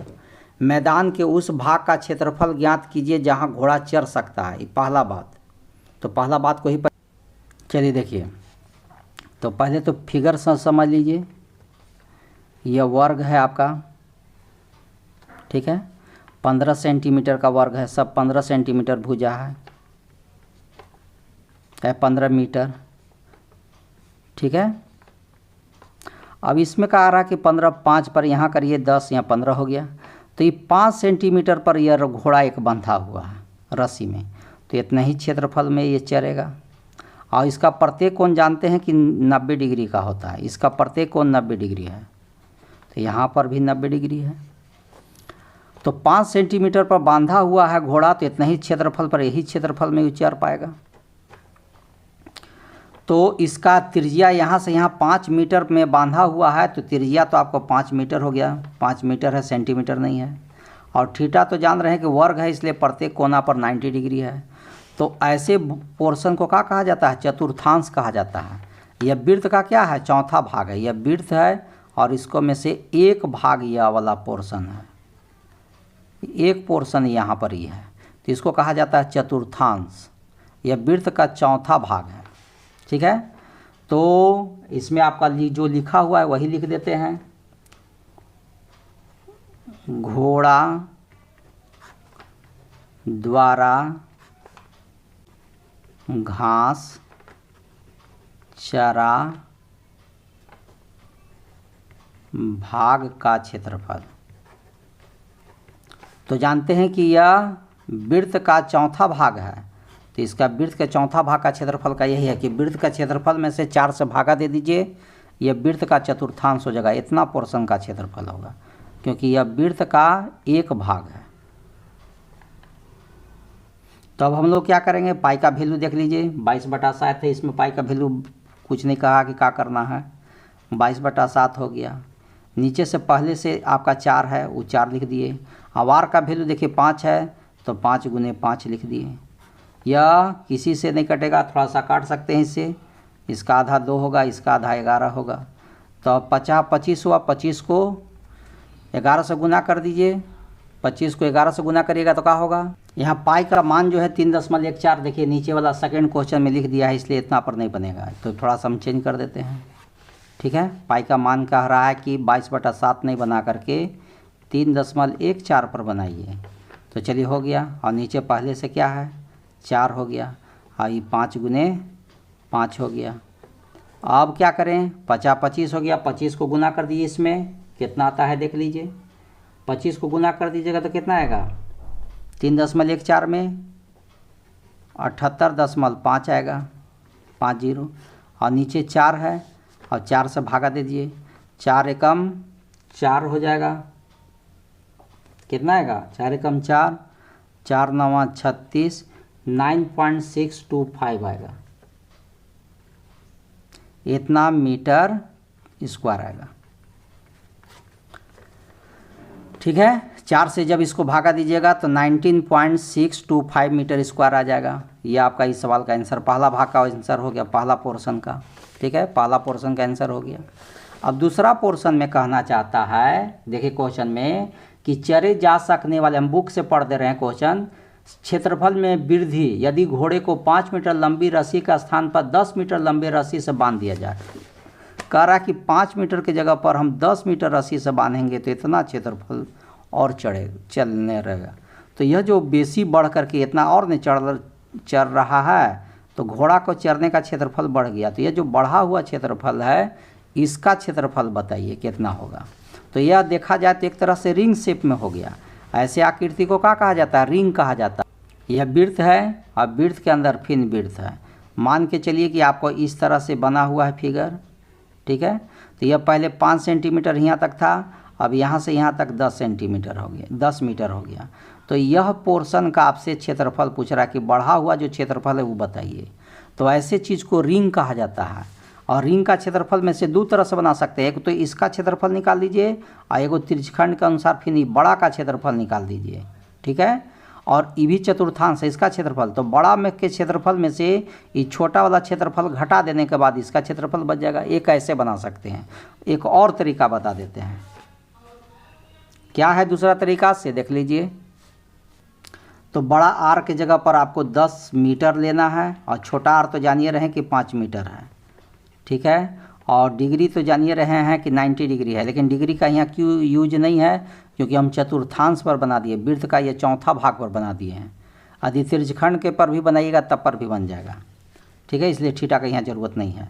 मैदान के उस भाग का क्षेत्रफल ज्ञात कीजिए जहाँ घोड़ा चर सकता है। पहला बात तो पहला बात को ही चलिए देखिए, तो पहले तो फिगर से समझ लीजिए। यह वर्ग है आपका, ठीक है, 15 सेंटीमीटर का वर्ग है, सब 15 सेंटीमीटर भुजा है 15 मीटर, ठीक है। अब इसमें कहा रहा कि 15 5 पर यहाँ करिए 10, यहाँ 15 हो गया, तो ये 5 सेंटीमीटर पर यह घोड़ा एक बंधा हुआ है रस्सी में, तो इतना ही क्षेत्रफल में ये चलेगा। और इसका प्रत्येक कोण जानते हैं कि 90 डिग्री का होता है, इसका प्रत्येक कोण 90 डिग्री है, तो यहाँ पर भी 90 डिग्री है। तो 5 सेंटीमीटर पर बांधा हुआ है घोड़ा, तो इतना ही क्षेत्रफल पर यही क्षेत्रफल में चल पाएगा। तो इसका त्रिज्या यहाँ से यहाँ 5 मीटर में बांधा हुआ है, तो त्रिज्या तो आपको 5 मीटर हो गया, 5 मीटर है, सेंटीमीटर नहीं है। और थीटा तो जान रहे हैं कि वर्ग है, इसलिए प्रत्येक कोना पर 90 डिग्री है। तो ऐसे पोर्शन को क्या कहा जाता है? चतुर्थांश कहा जाता है। यह वृत्त का क्या है? चौथा भाग है। यह वृत्त है और इसको में से एक भाग यह वाला पोर्शन है, एक पोर्शन यहाँ पर ही है, तो इसको कहा जाता है चतुर्थांश। यह वृत्त का चौथा भाग है, ठीक है। तो इसमें आपका जो लिखा हुआ है वही लिख देते हैं। घोड़ा द्वारा घास चरा भाग का क्षेत्रफल। तो जानते हैं कि यह वृत्त का चौथा भाग है, तो इसका वृत्त के चौथा भाग का क्षेत्रफल का यही है कि वृत्त का क्षेत्रफल में से 4 से भागा दे दीजिए, यह वृत्त का चतुर्थांश हो जाएगा, इतना पोर्शन का क्षेत्रफल होगा, क्योंकि यह वृत्त का एक भाग है। तो अब हम लोग क्या करेंगे? पाई का वैल्यू देख लीजिए, 22/7 है, इसमें पाई का वैल्यू कुछ नहीं कहा कि क्या करना है, 22/7 हो गया। नीचे से पहले से आपका 4 है, वो 4 लिख दिए। अब आर का वैल्यू देखिए 5 है, तो 5 × 5 लिख दिए। यह किसी से नहीं कटेगा, थोड़ा सा काट सकते हैं इससे, इसका आधा 2 होगा, इसका आधा 11 होगा। तो अब 50 25 हुआ, 25 को 11 से गुना कर दीजिए, 25 को 11 से गुना करिएगा तो क्या होगा? यहाँ पाई का मान जो है 3.14, देखिए नीचे वाला सेकंड क्वेश्चन में लिख दिया है, इसलिए इतना पर नहीं बनेगा, तो थोड़ा सा हम चेंज कर देते हैं, ठीक है। पाई का मान कह रहा है कि 22/7 नहीं बना करके 3.14 पर बनाइए। तो चलिए हो गया, और नीचे पहले से क्या है 4 हो गया, और ये 5 × 5 हो गया। अब क्या करें? 50 25 हो गया, 25 को गुना कर दीजिए, इसमें कितना आता है देख लीजिए, 25 को गुना कर दीजिएगा तो कितना आएगा? 3.14 में 78.5 आएगा, 50, और नीचे 4 है और 4 से भागा दे दीजिए, 4 एकम 4 हो जाएगा, कितना आएगा? 4 एकम 4, 4 9 36, 9.625 आएगा, इतना मीटर स्क्वायर आएगा, ठीक है। 4 से जब इसको भागा दीजिएगा तो 19.625 मीटर स्क्वायर आ जाएगा। ये आपका इस सवाल का आंसर, पहला भाग का आंसर हो गया, पहला पोर्शन का, ठीक है, पहला पोर्शन का आंसर हो गया। अब दूसरा पोर्शन में कहना चाहता है, देखिए क्वेश्चन में, कि चरे जा सकने वाले, हम बुक से पढ़ दे रहे हैं क्वेश्चन, क्षेत्रफल में वृद्धि यदि घोड़े को 5 मीटर लंबी रस्सी का स्थान पर 10 मीटर लंबी रस्सी से बांध दिया जाए। कह रहा कि 5 मीटर की जगह पर हम 10 मीटर रस्सी से बांधेंगे तो इतना क्षेत्रफल और चलने रहेगा। तो यह जो बेसी बढ़ करके इतना और नहीं चढ़ रहा है, तो घोड़ा को चरने का क्षेत्रफल बढ़ गया। तो यह जो बढ़ा हुआ क्षेत्रफल है, इसका क्षेत्रफल बताइए कितना होगा। तो यह देखा जाए तो एक तरह से रिंग शेप में हो गया। ऐसे आकृति को क्या कहा जाता है? रिंग कहा जाता है। यह वृत्त है और वृत्त के अंदर फिर वृत्त है। मान के चलिए कि आपको इस तरह से बना हुआ है फिगर, ठीक है। तो यह पहले 5 सेंटीमीटर यहाँ तक था, अब यहाँ से यहाँ तक 10 सेंटीमीटर हो गया, 10 मीटर हो गया। तो यह पोर्शन का आपसे क्षेत्रफल पूछ रहा है कि बढ़ा हुआ जो क्षेत्रफल है वो बताइए। तो ऐसे चीज़ को रिंग कहा जाता है। और रिंग का क्षेत्रफल में से दो तरह से बना सकते हैं, एक तो इसका क्षेत्रफल निकाल दीजिए और एगो त्रिज्यखंड के अनुसार फिर बड़ा का क्षेत्रफल निकाल दीजिए, ठीक है। और ये भी चतुर्थांश है इसका क्षेत्रफल, तो बड़ा में के क्षेत्रफल में से ये छोटा वाला क्षेत्रफल घटा देने के बाद इसका क्षेत्रफल बच जाएगा। एक ऐसे बना सकते हैं। एक और तरीका बता देते हैं, क्या है दूसरा तरीका से देख लीजिए। तो बड़ा आर के जगह पर आपको 10 मीटर लेना है और छोटा आर तो जानिए रहे कि 5 मीटर है, ठीक है। और डिग्री तो जानिए रहे हैं कि 90 डिग्री है, लेकिन डिग्री का यहाँ क्यों यूज नहीं है, क्योंकि हम चतुर्थांश पर बना दिए, वृत्त का ये चौथा भाग पर बना दिए हैं। यदि त्रिज्यखंड के पर भी बनाइएगा तब पर भी बन जाएगा, ठीक है, इसलिए थीटा का यहाँ ज़रूरत नहीं है।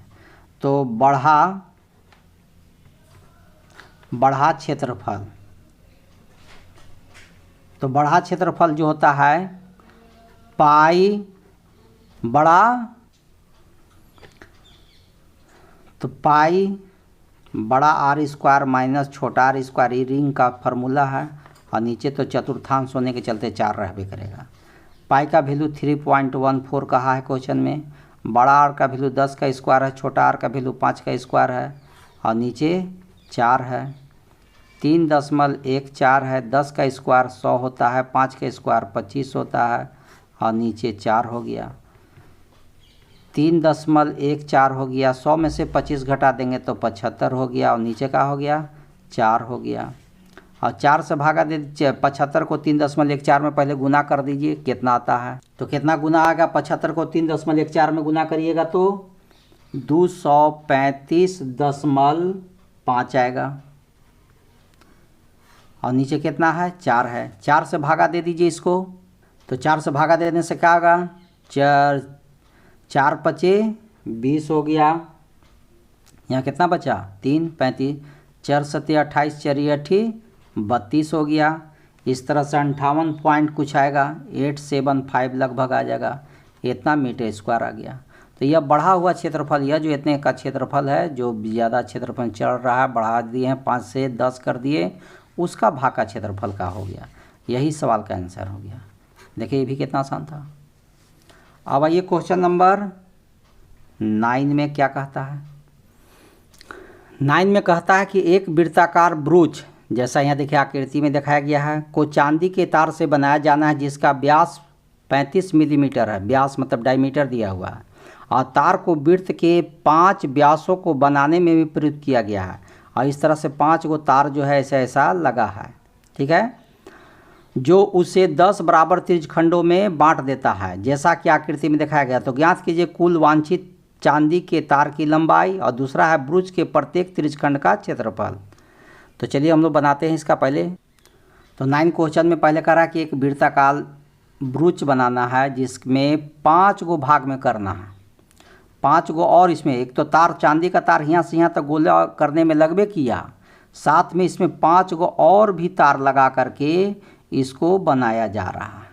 तो बढ़ा क्षेत्रफल, तो बढ़ा क्षेत्रफल जो होता है पाई बड़ा, तो पाई बड़ा आर स्क्वायर माइनस छोटा आर स्क्वायर, ये रिंग का फार्मूला है। और नीचे तो चतुर्थांश होने के चलते 4 रहबे करेगा। पाई का वैल्यू 3.14 कहा है क्वेश्चन में। बड़ा आर का वैल्यू 10 का स्क्वायर है, छोटा आर का वैल्यू 5 का स्क्वायर है और नीचे 4 है। 3.14 है, 10 का स्क्वायर 100 होता है, 5 का स्क्वायर 25 होता है और नीचे 4 हो गया। 3.14 हो गया, 100 में से 25 घटा देंगे तो 75 हो गया और नीचे का हो गया 4 हो गया। और 4 से भागा दे 75 को 3.14 में पहले गुना कर दीजिए, कितना आता है। तो कितना गुना आएगा, 75 को 3.14 में गुना करिएगा तो 235.5 आएगा। और नीचे कितना है, 4 है। 4 से भागा दे दीजिए इसको, तो 4 से भागा देने से क्या होगा, 4 पचे 20 हो गया। यहाँ कितना बचा, 3 35, 4 सत्ते 28, 4 अठी 32 हो गया। इस तरह से 58 पॉइंट कुछ आएगा, 875 लगभग आ जाएगा। इतना मीटर स्क्वायर आ गया। तो यह बढ़ा हुआ क्षेत्रफल, यह जो इतने का क्षेत्रफल है, जो ज़्यादा क्षेत्रफल चल रहा है, बढ़ा दिए हैं 5 से 10 कर दिए, उसका भाग का क्षेत्रफल का हो गया। यही सवाल का आंसर हो गया। देखिए ये भी कितना आसान था। अब आइए क्वेश्चन नंबर 9 में क्या कहता है। 9 में कहता है कि एक वृत्ताकार ब्रूच, जैसा यहाँ देखिए आकृति में दिखाया गया है, को चांदी के तार से बनाया जाना है, जिसका व्यास 35 मिलीमीटर है। व्यास मतलब डायमीटर दिया हुआ है। और तार को वृत्त के 5 व्यासों को बनाने में भी प्रयुक्त किया गया है। और इस तरह से 5 गो तार जो है ऐसा लगा है, ठीक है, जो उसे 10 बराबर त्रिज्यखंडों में बांट देता है, जैसा कि आकृति में दिखाया गया। तो ज्ञात कीजिए कुल वांछित चांदी के तार की लंबाई, और दूसरा है ब्रूच के प्रत्येक त्रिज्यखंड का क्षेत्रफल। तो चलिए हम लोग बनाते हैं इसका पहले। तो 9 क्वेश्चन में पहले कह रहा है कि एक वृत्ताकार ब्रूच बनाना है, जिसमें 5 गो भाग में करना है। 5 गो, और इसमें एक तो तार, चांदी का तार यहाँ से यहाँ तक गोला करने में लगभग किया, साथ में इसमें 5 गो और भी तार लगा करके इसको बनाया जा रहा है,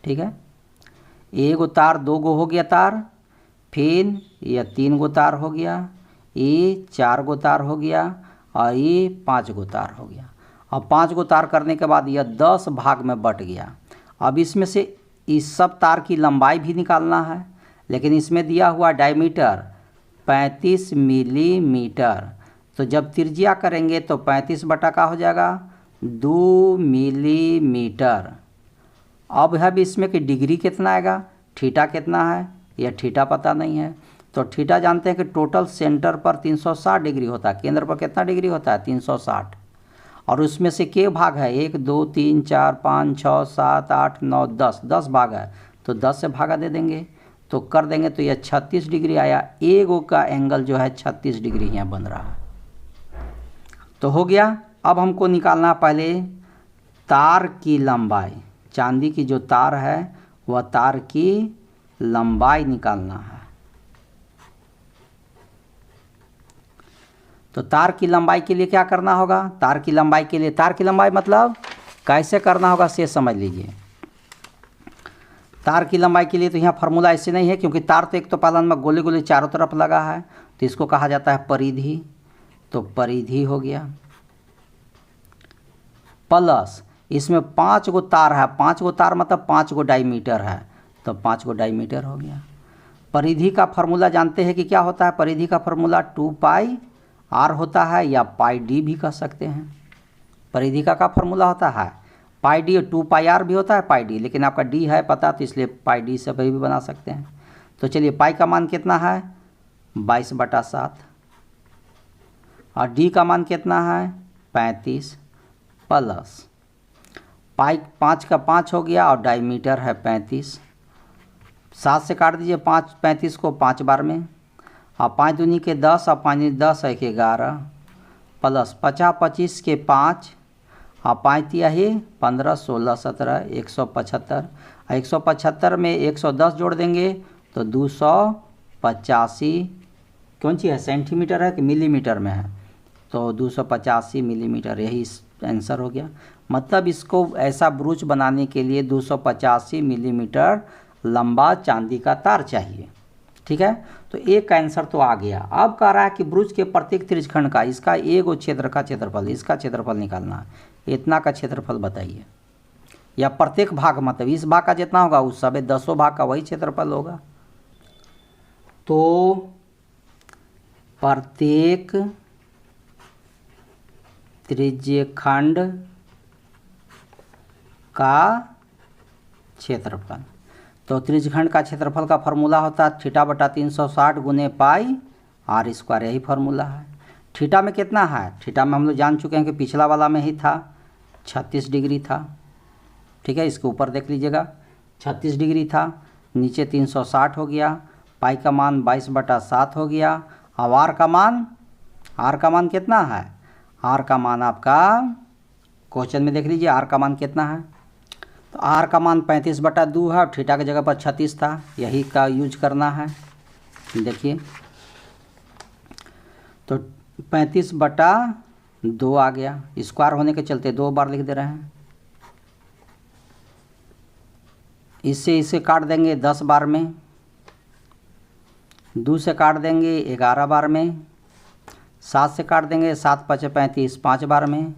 ठीक है। 1 गो तार, 2 गो हो गया तार, फिर यह 3 गो तार हो गया, ये 4 गो तार हो गया और ये 5 गो तार हो गया। अब 5 गो तार करने के बाद यह 10 भाग में बट गया। अब इसमें से इस सब तार की लंबाई भी निकालना है, लेकिन इसमें दिया हुआ डायमीटर 35 मिलीमीटर। तो जब त्रिज्या करेंगे तो 35 बटा का हो जाएगा 2 मिलीमीटर। अब है इसमें कि डिग्री कितना आएगा, थीटा कितना है, यह थीटा पता नहीं है। तो थीटा जानते हैं कि टोटल सेंटर पर 360 डिग्री होता है, केंद्र पर कितना डिग्री होता है, 360। और उसमें से के भाग है, 1 2 3 4 5 6 7 8 9 10 भाग है, तो 10 से भागा दे देंगे तो कर देंगे, तो यह 36 डिग्री आया। एगो का एंगल जो है 36 डिग्री यहाँ बन रहा है। तो हो गया। अब हमको निकालना पहले तार की लंबाई, चांदी की जो तार है वह तार की लंबाई निकालना है। तो तार की लंबाई के लिए क्या करना होगा, तार की लंबाई के लिए, तार की लंबाई मतलब कैसे करना होगा से समझ लीजिए। तार की लंबाई के लिए तो यहाँ फार्मूला ऐसे नहीं है, क्योंकि तार तो एक तो पालन में गोले गोले चारों तरफ लगा है, तो इसको कहा जाता है परिधि। तो परिधि हो गया, प्लस इसमें 5 गो तार है, 5 गो तार मतलब 5 गो डाईमीटर है, तो 5 गो डाईमीटर हो गया। परिधि का फार्मूला जानते हैं कि क्या होता है? परिधि का फार्मूला 2 पाई आर होता है, या पाई डी भी कह सकते हैं। परिधि का क्या फार्मूला होता है? पाई डी, 2 पाई आर भी होता है पाई डी, लेकिन आपका डी है पता, तो इसलिए पाई डी से भी बना सकते हैं। तो चलिए, पाई का मान कितना है? 22/7, और डी का मान कितना है? 35, प्लस पाई 5 का 5 हो गया, और डायमीटर है 35। 7 से काट दीजिए 35 को 5 बार में, और 5 दूनी के 10, और 5 10 है कि 11, प्लस 50 25 के 5, और 5 तिहाई 15 16 17 175, 175 में 110 जोड़ देंगे तो 285, कौन सी है, सेंटीमीटर है कि मिलीमीटर में है? तो 285 मिलीमीटर, यही आंसर हो गया। मतलब इसको ऐसा ब्रूच बनाने के लिए 285 मिलीमीटर लंबा चांदी का तार चाहिए। ठीक है, तो एक का आंसर तो आ गया। अब कह रहा है कि ब्रूच के प्रत्येक त्रिज्यखंड का इसका एक क्षेत्र का क्षेत्रफल, इसका क्षेत्रफल निकालना है। इतना का क्षेत्रफल बताइए, या प्रत्येक भाग, मतलब इस भाग का जितना होगा उस सब 10 भाग का वही क्षेत्रफल होगा। तो प्रत्येक त्रिज्यखंड का क्षेत्रफल, तो त्रिज्यखंड का क्षेत्रफल का फार्मूला होता है θ/360 गुने पाई आर स्क्वायर, यही फार्मूला है। थीटा में कितना है? थीटा में हम लोग जान चुके हैं कि पिछला वाला में ही था, 36 डिग्री था। ठीक है, इसके ऊपर देख लीजिएगा 36 डिग्री था, नीचे 360 हो गया, पाई का मान 22/7 हो गया। अब आर का मान कितना है? आर का मान आपका क्वेश्चन में देख लीजिए, आर का मान कितना है? तो आर का मान 35/2 है, और थीटा की जगह पर 36 था, यही का यूज करना है। देखिए, तो 35/2 आ गया, स्क्वायर होने के चलते 2 बार लिख दे रहे हैं। इससे इसे काट देंगे 10 बार में, 2 से काट देंगे 11 बार में, 7 से काट देंगे 7 5 35 5 बार में,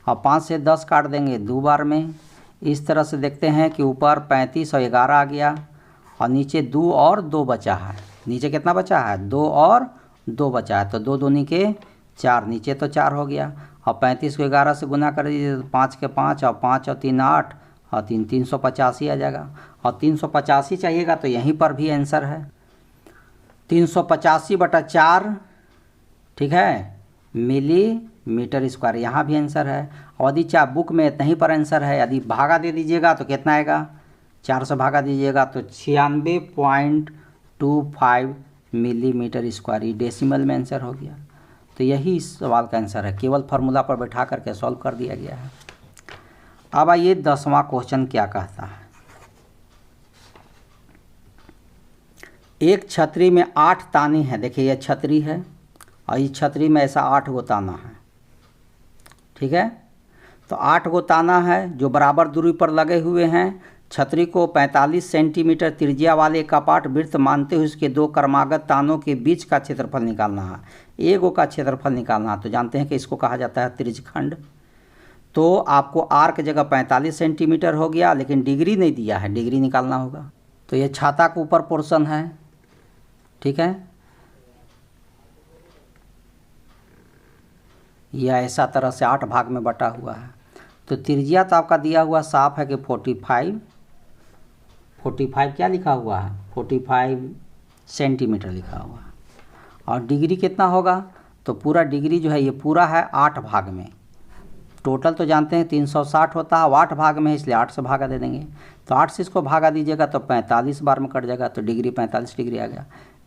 और 5 से 10 काट देंगे 2 बार में। इस तरह से देखते हैं कि ऊपर 35 और 11 आ गया, और नीचे 2 और 2 बचा है। नीचे कितना बचा है? 2 और 2 बचा है, तो 2 दूनी के 4, नीचे तो 4 हो गया, और 35 को 11 से गुना कर दीजिए तो 5 के 5, और 5 और 3 8, और 3 385 आ जाएगा। और 385 चाहिएगा तो यहीं पर भी आंसर है 385/4, ठीक है, मिलीमीटर स्क्वायर, यहाँ भी आंसर है। और यदि चाहे बुक में इतना ही पर आंसर है, यदि भागा दे दीजिएगा तो कितना आएगा? 4 से भागा दीजिएगा तो 96.25 मिलीमीटर स्क्वायर, ये डेसिमल में आंसर हो गया। तो यही इस सवाल का आंसर है, केवल फार्मूला पर बैठा करके सॉल्व कर दिया गया है। अब आइए 10वां क्वेश्चन क्या कहता है। एक छतरी में 8 ताने हैं। देखिए, यह छतरी है और इस छतरी में ऐसा 8 गो ताना है। ठीक है, तो 8 गो ताना है जो बराबर दूरी पर लगे हुए हैं। छतरी को 45 सेंटीमीटर त्रिज्या वाले कपाट वृत्त मानते हुए उसके 2 क्रमागत तानों के बीच का क्षेत्रफल निकालना है। एक गो का क्षेत्रफल निकालना है, तो जानते हैं कि इसको कहा जाता है त्रिज्यखंड। तो आपको आर की जगह 45 सेंटीमीटर हो गया, लेकिन डिग्री नहीं दिया है, डिग्री निकालना होगा। तो ये छाता के ऊपर पोर्शन है, ठीक है, यह ऐसा तरह से 8 भाग में बटा हुआ है। तो त्रिज्या तो आपका दिया हुआ साफ है कि 45 क्या लिखा हुआ है? 45 सेंटीमीटर लिखा हुआ है। और डिग्री कितना होगा? तो पूरा डिग्री जो है ये पूरा है 8 भाग में। टोटल तो जानते हैं 360 होता है, 8 भाग में है इसलिए 8 से भागा दे देंगे। तो 8 से इसको भागा दीजिएगा तो 45 बार में कट जाएगा, तो डिग्री 45 डिग्री आ गया।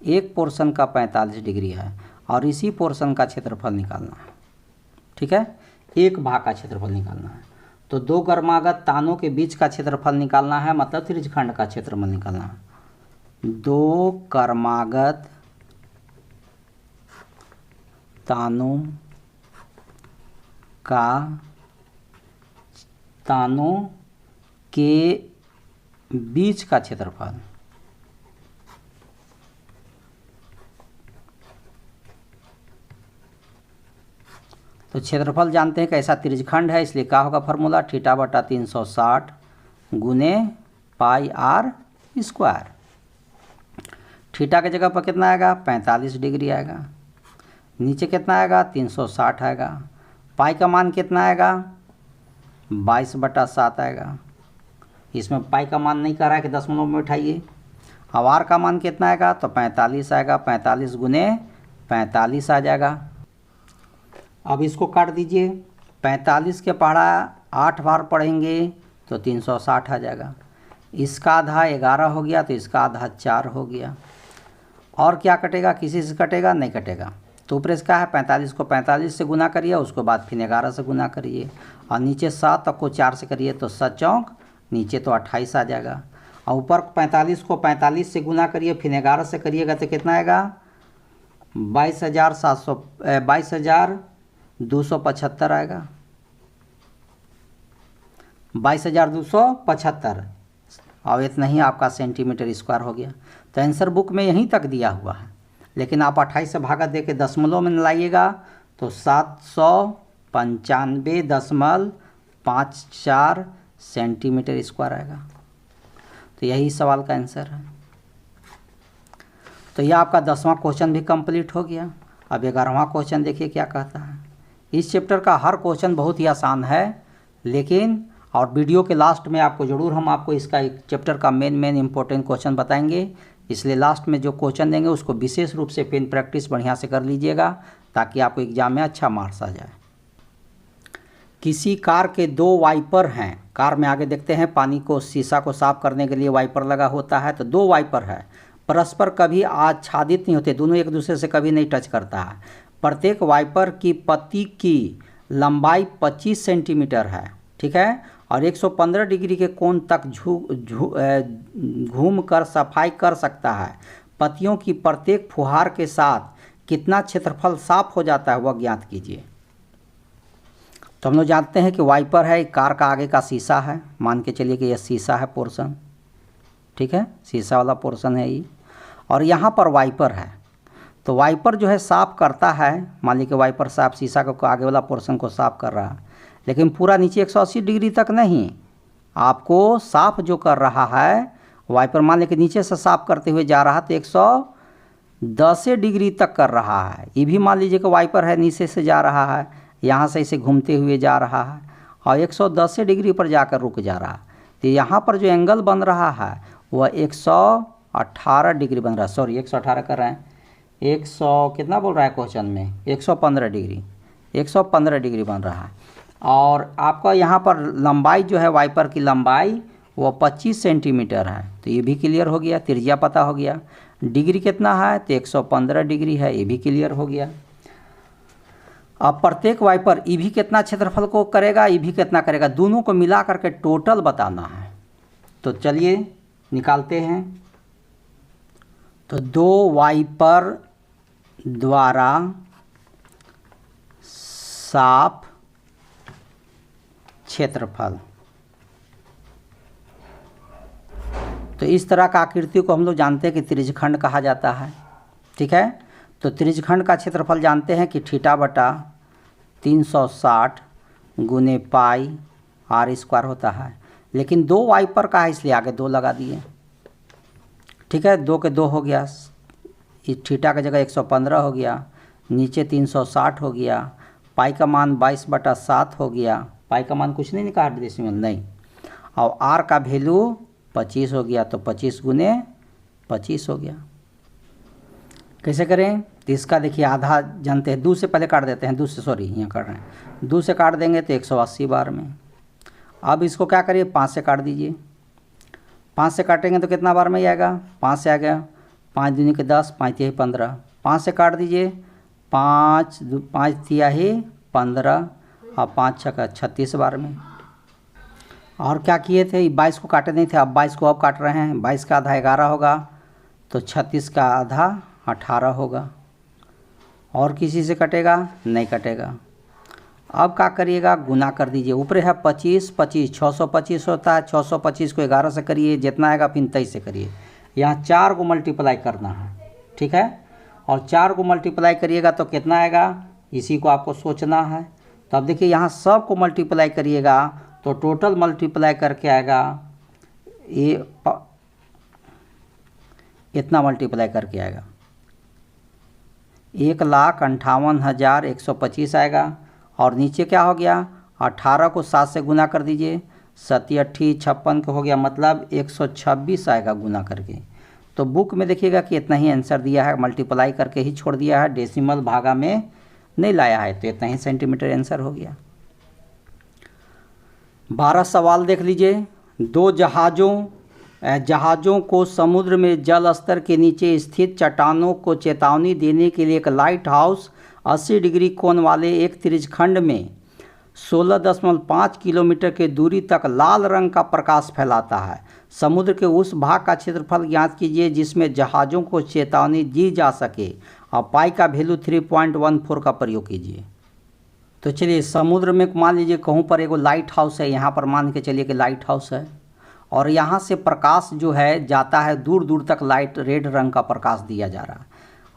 एक पोर्शन का 45 डिग्री है और इसी पोर्शन का क्षेत्रफल निकालना है। ठीक है, एक भाग का क्षेत्रफल निकालना है। तो 2 क्रमागत तानों के बीच का क्षेत्रफल निकालना है, मतलब त्रिज्यखंड का क्षेत्रफल निकालना है। 2 क्रमागत तानों के बीच का क्षेत्रफल। तो क्षेत्रफल जानते हैं कैसा त्रिज्यखंड है, इसलिए क्या होगा फार्मूला, थीटा बटा 360 गुने पाई आर स्क्वायर। थीटा की जगह पर कितना आएगा, 45 डिग्री आएगा। नीचे कितना आएगा, 360 आएगा। पाई का मान कितना आएगा, 22/7 आएगा। इसमें पाई का मान नहीं कर रहा है कि दशमलव में उठाइए। अब आर का मान कितना आएगा, तो 45 आएगा। 45 गुने 45 आ जाएगा। अब इसको काट दीजिए। 45 के पढ़ा 8 बार पढ़ेंगे तो 360 आ जाएगा। इसका आधा 11 हो गया, तो इसका आधा 4 हो गया। और क्या कटेगा, किसी से कटेगा नहीं कटेगा। तो ऊपर इसका है 45 को 45 से गुना करिए, उसके बाद फिर 11 से गुना करिए, और नीचे 7 तक को 4 से करिए तो 7 चौक, नीचे तो 28 आ जाएगा। और ऊपर 45 को 45 से गुना करिए, फिर 11 से करिएगा तो कितना आएगा, 22,275 आएगा। 22,275 और इतना ही आपका सेंटीमीटर स्क्वायर हो गया। तो आंसर बुक में यहीं तक दिया हुआ है, लेकिन आप 28 से भागा दे के दशमलव में लाइएगा तो 795.54 सेंटीमीटर स्क्वायर आएगा। तो यही सवाल का आंसर है। तो यह आपका 10वां क्वेश्चन भी कंप्लीट हो गया। अब 11वां क्वेश्चन देखिए क्या कहता है। इस चैप्टर का हर क्वेश्चन बहुत ही आसान है, लेकिन और वीडियो के लास्ट में आपको ज़रूर हम आपको इसका एक चैप्टर का मेन इंपॉर्टेंट क्वेश्चन बताएंगे, इसलिए लास्ट में जो क्वेश्चन देंगे उसको विशेष रूप से पेन प्रैक्टिस बढ़िया से कर लीजिएगा, ताकि आपको एग्जाम में अच्छा मार्क्स आ जाए। किसी कार के 2 वाइपर हैं। कार में आगे देखते हैं पानी को, शीशा को साफ करने के लिए वाइपर लगा होता है। तो 2 वाइपर है, परस्पर कभी आच्छादित नहीं होते, दोनों एक दूसरे से कभी नहीं टच करता है। प्रत्येक वाइपर की पत्ती की लंबाई 25 सेंटीमीटर है, ठीक है, और 115 डिग्री के कोण तक घूम कर सफाई कर सकता है। पत्तियों की प्रत्येक फुहार के साथ कितना क्षेत्रफल साफ हो जाता है, वह ज्ञात कीजिए। तो हम लोग जानते हैं कि वाइपर है, कार का आगे का शीशा है। मान के चलिए कि यह शीशा है पोर्शन, ठीक है, शीशा वाला पोर्शन है ये, और यहाँ पर वाइपर है। तो वाइपर जो है साफ़ करता है, मान लीजिए कि वाइपर साफ शीशा को आगे वाला पोर्शन को साफ़ कर रहा है, लेकिन पूरा नीचे 180 डिग्री तक नहीं, आपको साफ़ जो कर रहा है वाइपर, मान लीजिए कि नीचे से साफ़ करते हुए जा रहा है तो 110 डिग्री तक कर रहा है। ये भी मान लीजिए कि वाइपर है, नीचे से जा रहा है, यहाँ से इसे घूमते हुए जा रहा है और 110 डिग्री पर जाकर रुक जा रहा है। तो यहाँ पर जो एंगल बन रहा है वह 118 डिग्री बन रहा है। सॉरी 118 कर रहे हैं, 100 कितना बोल रहा है क्वेश्चन में, 115 डिग्री, 115 डिग्री बन रहा है। और आपका यहाँ पर लंबाई जो है वाइपर की लंबाई वो 25 सेंटीमीटर है। तो ये भी क्लियर हो गया, त्रिज्या पता हो गया। डिग्री कितना है, तो 115 डिग्री है, ये भी क्लियर हो गया। अब प्रत्येक वाइपर ई भी कितना क्षेत्रफल को करेगा, ई भी कितना करेगा, दोनों को मिला करके टोटल बताना है। तो चलिए निकालते हैं। तो 2 वाइपर द्वारा साफ क्षेत्रफल, तो इस तरह का आकृति को हम लोग जानते हैं कि त्रिज्यखंड कहा जाता है, ठीक है। तो त्रिज्यखंड का क्षेत्रफल जानते हैं कि थीटा बटा 360 गुने पाई आर स्क्वायर होता है। लेकिन 2 वाइपर का है, इसलिए आगे 2 लगा दिए, ठीक है। 2 के 2 हो गया, इस थीटा की जगह 115 हो गया, नीचे 360 हो गया, पाई का मान 22/7 हो गया। पाई का मान कुछ नहीं निकाल डेसिमल नहीं, और आर का वैल्यू 25 हो गया, तो 25 गुने 25 हो गया। कैसे करें, तो इसका देखिए आधा जानते हैं, 2 से पहले काट देते हैं, 2 से, सॉरी यहाँ काट रहे हैं, 2 से काट देंगे तो 180 बार में। अब इसको क्या करिए, 5 से काट दीजिए। 5 से काटेंगे तो कितना बार में आएगा, 5 से आ गया, 5 दूनी के 10, 5 तिहाई 15, 5 से काट दीजिए, 5 तिहाई 15 और 5 छक्का 36 बार में। और क्या किए थे, 22 को काटे नहीं थे, अब 22 को अब काट रहे हैं। 22 का आधा 11 होगा, तो 36 का आधा 18 होगा। और किसी से कटेगा नहीं कटेगा। अब क्या करिएगा, गुना कर दीजिए। ऊपर है 25, 25 625 होता है, 625 को 11 से करिए, जितना आएगा फिर 23 से करिए। यहाँ 4 को मल्टीप्लाई करना है, ठीक है। और 4 को मल्टीप्लाई करिएगा तो कितना आएगा, इसी को आपको सोचना है। तो अब देखिए यहाँ सब को मल्टीप्लाई करिएगा तो टोटल मल्टीप्लाई करके आएगा ये इतना मल्टीप्लाई करके आएगा 1,58,125 आएगा। और नीचे क्या हो गया 18 को 7 से गुना कर दीजिए, 7 8 56 को हो गया, मतलब 126 आएगा गुना करके। तो बुक में देखिएगा कि इतना ही आंसर दिया है, मल्टीप्लाई करके ही छोड़ दिया है, डेसिमल भागा में नहीं लाया है, तो इतना ही सेंटीमीटर आंसर हो गया। 12 सवाल देख लीजिए। दो जहाज़ों को समुद्र में जल स्तर के नीचे स्थित चट्टानों को चेतावनी देने के लिए एक लाइट हाउस 80 डिग्री कोण वाले एक त्रिज्यखंड में 16.5 किलोमीटर की दूरी तक लाल रंग का प्रकाश फैलाता है। समुद्र के उस भाग का क्षेत्रफल ज्ञात कीजिए जिसमें जहाज़ों को चेतावनी दी जा सके और पाई का वैल्यू 3.14 का प्रयोग कीजिए। तो चलिए समुद्र में मान लीजिए कहूँ पर एगो लाइट हाउस है, यहाँ पर मान के चलिए कि लाइट हाउस है और यहाँ से प्रकाश जो है जाता है दूर दूर तक, लाइट रेड रंग का प्रकाश दिया जा रहा है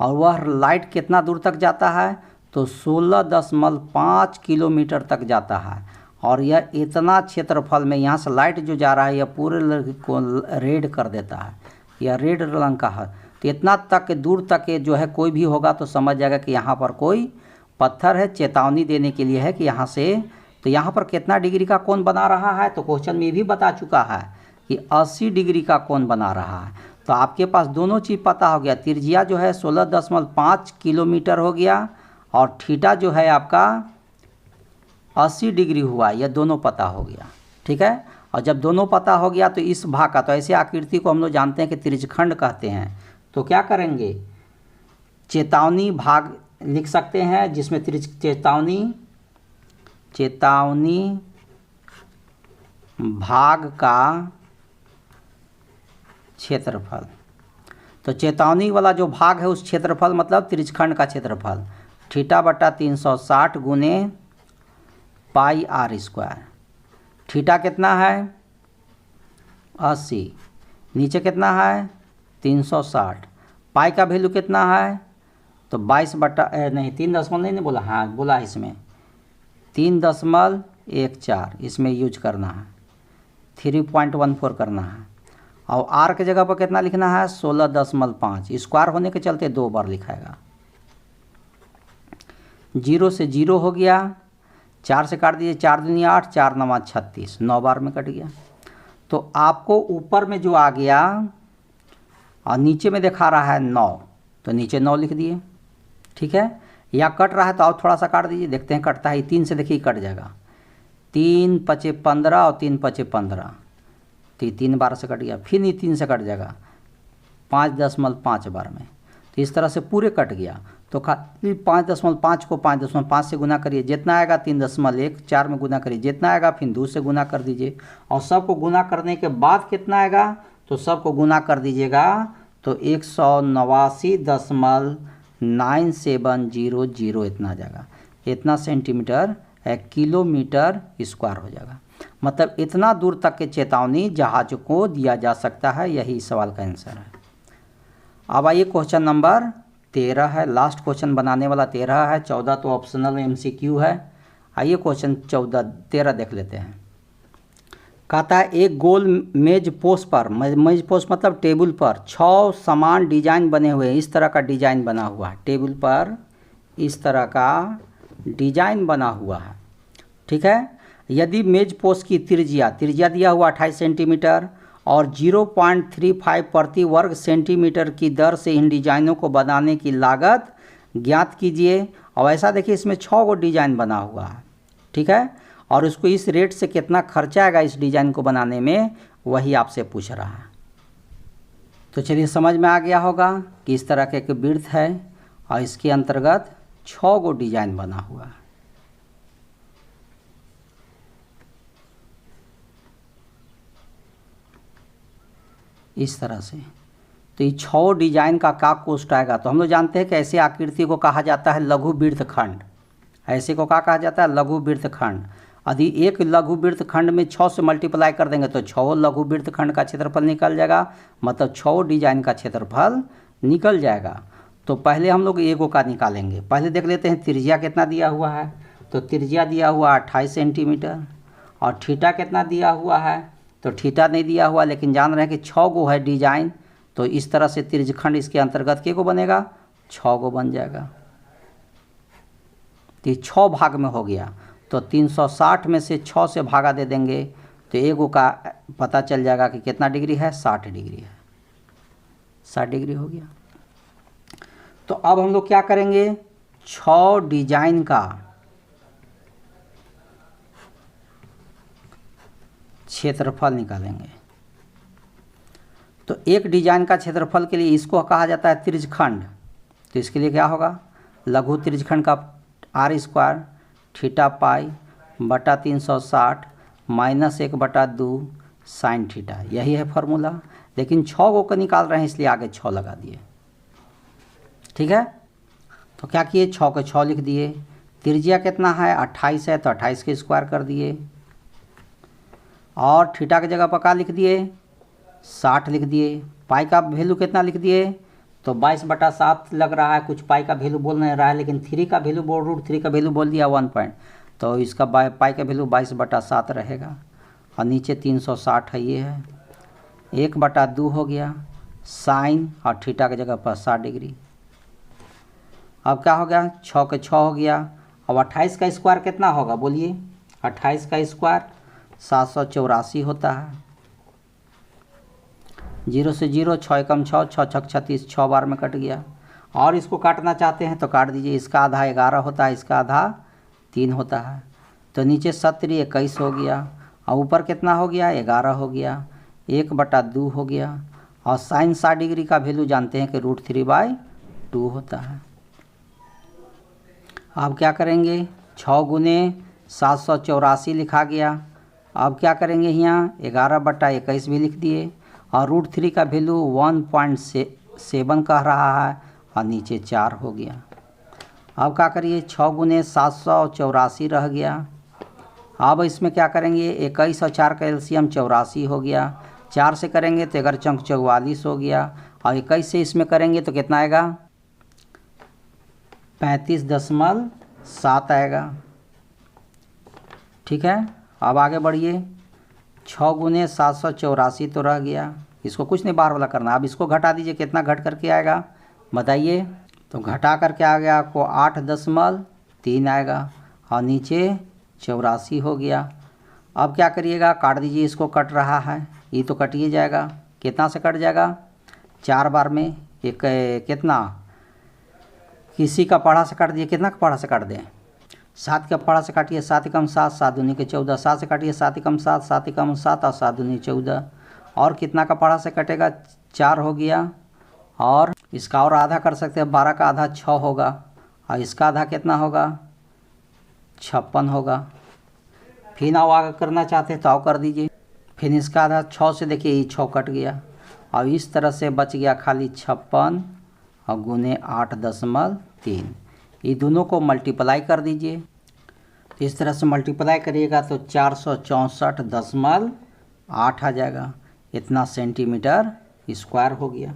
और वह लाइट कितना दूर तक जाता है तो 16.5 किलोमीटर तक जाता है। और यह इतना क्षेत्रफल में यहाँ से लाइट जो जा रहा है यह पूरे को रेड कर देता है, यह रेड रंग का है। तो इतना तक दूर तक जो है कोई भी होगा तो समझ जाएगा कि यहाँ पर कोई पत्थर है, चेतावनी देने के लिए है कि यहाँ से। तो यहाँ पर कितना डिग्री का कोण बना रहा है तो क्वेश्चन में भी बता चुका है कि 80 डिग्री का कोण बना रहा है। तो आपके पास दोनों चीज़ पता हो गया, त्रिज्या जो है 16.5 किलोमीटर हो गया और थीटा जो है आपका 80 डिग्री हुआ, यह दोनों पता हो गया। ठीक है, और जब दोनों पता हो गया तो इस भाग का, तो ऐसे आकृति को हम लोग जानते हैं कि त्रिज्यखंड कहते हैं। तो क्या करेंगे, चेतावनी भाग लिख सकते हैं जिसमें चेतावनी भाग का क्षेत्रफल। तो चेतावनी वाला जो भाग है उस क्षेत्रफल मतलब त्रिज्यखंड का क्षेत्रफल θ/360 गुने पाई r स्क्वायर। थीटा कितना है 80, नीचे कितना है 360, पाई का वैल्यू कितना है तो 3 नहीं बोला, हाँ बोला इसमें 3.14 इसमें यूज करना है, 3.14 करना है। और आर के जगह पर कितना लिखना है 16.5, स्क्वायर होने के चलते 2 बार लिखाएगा। 0 से 0 हो गया, 4 से काट दीजिए, 4 दूनी 8, 4 9 36, 9 बार में कट गया। तो आपको ऊपर में जो आ गया और नीचे में दिखा रहा है 9, तो नीचे 9 लिख दिए। ठीक है, या कट रहा है तो आप थोड़ा सा काट दीजिए, देखते हैं कटता है। 3 से देखिए कट जाएगा, 3 5 15 और 3 5 15, तो 3 बार से कट गया। फिर ये 3 से कट जाएगा 5.5 बार में, तो इस तरह से पूरे कट गया। तो 5.5 को 5.5 से गुना करिए, जितना आएगा 3.1, 4 में गुना करिए, जितना आएगा फिर 2 से गुना कर दीजिए। और सबको गुना करने के बाद कितना आएगा तो सबको गुना कर दीजिएगा तो 189.9700 इतना आ जाएगा। इतना सेंटीमीटर किलोमीटर स्क्वायर हो जाएगा। मतलब इतना दूर तक के चेतावनी जहाज को दिया जा सकता है। यही सवाल का आंसर है। अब आइए क्वेश्चन नंबर 13 है, लास्ट क्वेश्चन बनाने वाला 13 है, 14 तो ऑप्शनल MCQ है। आइए क्वेश्चन 13 देख लेते हैं। कहता है एक गोल मेज पोस्ट पर, मेज पोस्ट मतलब टेबल पर 6 समान डिजाइन बने हुए हैं। इस तरह का डिजाइन बना हुआ है, टेबल पर इस तरह का डिजाइन बना हुआ है। ठीक है, यदि मेज पोस्ट की त्रिज्या दिया हुआ 28 सेंटीमीटर और 0.35 प्रति वर्ग सेंटीमीटर की दर से इन डिजाइनों को बनाने की लागत ज्ञात कीजिए। और ऐसा देखिए इसमें 6 गो डिजाइन बना हुआ है। ठीक है, और उसको इस रेट से कितना खर्चा आएगा इस डिजाइन को बनाने में, वही आपसे पूछ रहा है। तो चलिए समझ में आ गया होगा कि इस तरह का एक वृत्त है और इसके अंतर्गत 6 गो डिजाइन बना हुआ है। इस तरह से तो ये 6 डिजाइन का क्या कॉस्ट आएगा। तो हम लोग जानते हैं कि ऐसे आकृति को कहा जाता है लघु वृत्तखंड। ऐसे को क्या कहा जाता है लघु वृत्तखंड। यदि एक लघु वृत्तखंड में 6 से मल्टीप्लाई कर देंगे तो 6 लघु वृत्तखंड का क्षेत्रफल निकल जाएगा, मतलब 6 डिजाइन का क्षेत्रफल निकल जाएगा। तो पहले हम लोग एगो का निकालेंगे। पहले देख लेते हैं त्रिज्या कितना दिया हुआ है। तो त्रिज्या दिया हुआ 28 सेंटीमीटर, और थीटा कितना दिया हुआ है, तो थीटा नहीं दिया हुआ, लेकिन जान रहे हैं कि 6 गो है डिजाइन, तो इस तरह से त्रिज्यखंड इसके अंतर्गत के को बनेगा, 6 गो बन जाएगा। तो ये 6 भाग में हो गया, तो 360 में से 6 से भागा दे देंगे तो एगो का पता चल जाएगा कि कितना डिग्री है, 60 डिग्री है, 60 डिग्री हो गया। तो अब हम लोग क्या करेंगे, 6 डिजाइन का क्षेत्रफल निकालेंगे। तो एक डिजाइन का क्षेत्रफल के लिए इसको कहा जाता है त्रिज्यखंड। तो इसके लिए क्या होगा, लघु त्रिज्यखंड का r² थीटा पाई बटा 360 माइनस 1/2 साइन थीटा, यही है फॉर्मूला। लेकिन 6 गो का निकाल रहे हैं इसलिए आगे 6 लगा दिए, ठीक है। तो क्या किए, 6 के 6 लिख दिए। त्रिज्या कितना है, 28 है, तो 28 के स्क्वायर कर दिए, और थीटा की जगह पर क्या लिख दिए, 60 लिख दिए। पाई का वैल्यू कितना लिख दिए, तो 22/7 लग रहा है, कुछ पाई का वैल्यू बोल नहीं रहा है, लेकिन 3 का वैल्यू बोल, √3 का वैल्यू बोल दिया 1 पॉइंट, तो इसका पाई का वैल्यू 22/7 रहेगा। और नीचे 360 है, ये है 1/2 हो गया साइन, और थीटा की जगह पर 60 डिग्री। अब क्या हो गया, 6 के 6 हो गया। अब 28 का स्क्वायर कितना होगा बोलिए, 28 का स्क्वायर 784 होता है। 0 से 0, 6 एकम 6, 6 छक 36, 6 बार में कट गया। और इसको काटना चाहते हैं तो काट दीजिए, इसका आधा 11 होता है, इसका आधा 3 होता है। तो नीचे 70 21 हो गया, और ऊपर कितना हो गया, 11 हो गया, 1/2 हो गया। और साइन 60 डिग्री का वैल्यू जानते हैं कि √3/2 होता है। अब क्या करेंगे, 6 गुने 784 लिखा गया। अब क्या करेंगे, यहाँ 11/21 भी लिख दिए, और √3 का वैल्यू 1.7 कह रहा है, और नीचे 4 हो गया। अब क्या करिए, 6 गुने 784 रह गया। अब इसमें क्या करेंगे, 21 और 4 का एलसीएम 84 हो गया। 4 से करेंगे तो 11 चौक 44 हो गया, और 21 से इसमें करेंगे तो कितना आएगा, 35.7 आएगा, ठीक है। अब आगे बढ़िए, 6 गुने 784 तो रह गया, इसको कुछ नहीं बाहर वाला करना। अब इसको घटा दीजिए, कितना घट करके आएगा बताइए, तो घटा करके आ गया आपको 8.3 आएगा, और नीचे 84 हो गया। अब क्या करिएगा, काट दीजिए, इसको कट रहा है, ये तो कट ही जाएगा। कितना से कट जाएगा, 4 बार में, एक कितना, किसी का पढ़ा से काट दिए, कितना का पढ़ा से काट दें, 7 का पढ़ा से काटिए, 7 एकम 7, 7 दूनी के 14, 7 से काटिए 7 एकम 7, 7 एकम 7, और 7 दूनी 14, और कितना का पढ़ा से कटेगा, 4 हो गया। और इसका और आधा कर सकते हैं, 12 का आधा 6 होगा, और इसका आधा कितना होगा, 56 होगा। फिर आओ आगे करना चाहते हैं तो आओ कर दीजिए। फिर इसका आधा 6 से देखिए, ये 6 कट गया, और इस तरह से बच गया खाली 56 और गुने 8.3। ये दोनों को मल्टीप्लाई कर दीजिए, तो इस तरह से मल्टीप्लाई करिएगा तो 464.8 आ जाएगा, इतना सेंटीमीटर स्क्वायर हो गया।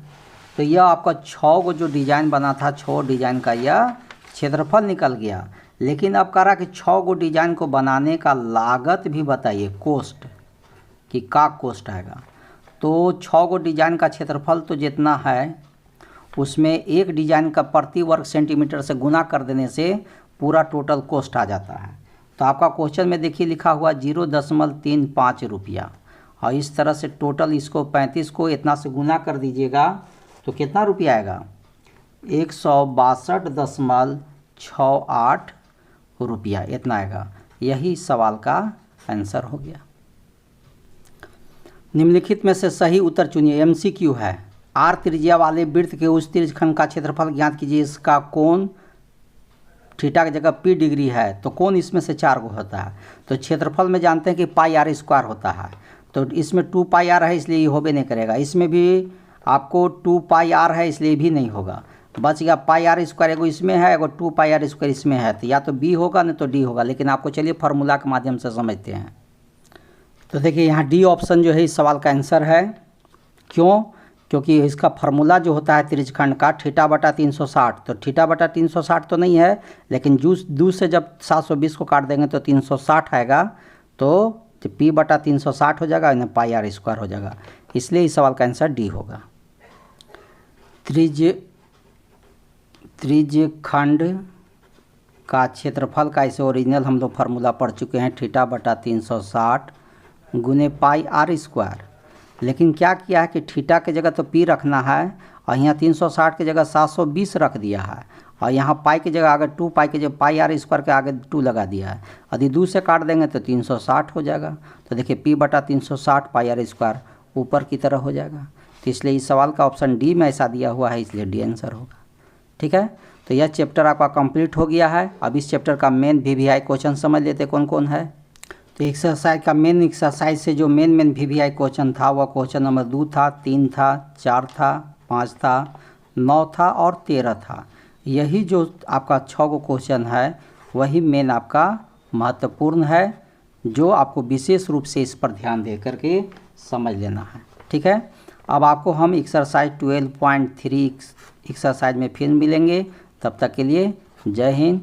तो यह आपका 6 को जो डिज़ाइन बना था, 6 डिज़ाइन का यह क्षेत्रफल निकल गया। लेकिन अब कह रहा कि 6 को डिज़ाइन को बनाने का लागत भी बताइए, कोस्ट, कि का कोस्ट आएगा। तो 6 को डिज़ाइन का क्षेत्रफल तो जितना है, उसमें एक डिज़ाइन का प्रति वर्ग सेंटीमीटर से गुना कर देने से पूरा टोटल कोस्ट आ जाता है। तो आपका क्वेश्चन में देखिए लिखा हुआ 0.35 रुपया, और इस तरह से टोटल इसको 35 को इतना से गुना कर दीजिएगा तो कितना रुपया आएगा, 162.68 रुपया, इतना आएगा। यही सवाल का आंसर हो गया। निम्नलिखित में से सही उत्तर चुनिए। MCQ है, R त्रिज्या वाले वृत्त के उस त्रिज्यखंड का क्षेत्रफल ज्ञात कीजिए, इसका कोण थीटा की जगह P डिग्री है, तो कोण इसमें से 4 गो होता है। तो क्षेत्रफल में जानते हैं कि πr² होता है, तो इसमें 2πr है इसलिए ये होबे नहीं करेगा। इसमें भी आपको 2πr है इसलिए भी नहीं होगा, बच गया πr², एगो इसमें है, एगो 2πr² इसमें है, तो या तो B होगा नहीं तो D होगा। लेकिन आपको चलिए फार्मूला के माध्यम से समझते हैं। तो देखिए यहाँ D ऑप्शन जो है इस सवाल का आंसर है। क्यों, क्योंकि इसका फार्मूला जो होता है त्रिज्यखंड का थीटा बटा 360, तो थीटा बटा 360 तो नहीं है, लेकिन दू से जब 720 को काट देंगे तो 360 आएगा, तो P बटा 360 हो जाएगा, ना पाई आर स्क्वायर हो जाएगा। इसलिए इस सवाल का आंसर डी होगा। त्रिज्यखंड का क्षेत्रफल का इसे ओरिजिनल हम लोग फार्मूला पढ़ चुके हैं, थीटा बटा 360 गुने पाई आर स्क्वायर। लेकिन क्या किया है कि थीटा की जगह तो P रखना है, और यहाँ 360 की जगह 720 रख दिया है, और यहाँ पाई की जगह आगे 2 पाई की जगह पाई आर स्क्वायर के आगे 2 लगा दिया है। यदि 2 से काट देंगे तो 360 हो जाएगा। तो देखिए P बटा 360 पाई आर स्क्वायर ऊपर की तरह हो जाएगा। तो इसलिए इस सवाल का ऑप्शन डी में ऐसा दिया हुआ है, इसलिए डी आंसर होगा। ठीक है, तो यह चैप्टर आपका कंप्लीट हो गया है। अब इस चैप्टर का मेन VVI क्वेश्चन समझ लेते कौन कौन है। तो एक्सरसाइज का मेन एक्सरसाइज से जो मेन VVI क्वेश्चन था वह क्वेश्चन नंबर 2 था, 3 था, 4 था, 5 था, 9 था और 13 था। यही जो आपका 6 गो क्वेश्चन है वही मेन आपका महत्वपूर्ण है, जो आपको विशेष रूप से इस पर ध्यान दे करके समझ लेना है। ठीक है, अब आपको हम एक्सरसाइज 12.3 एक्सरसाइज में फिर मिलेंगे। तब तक के लिए जय हिंद,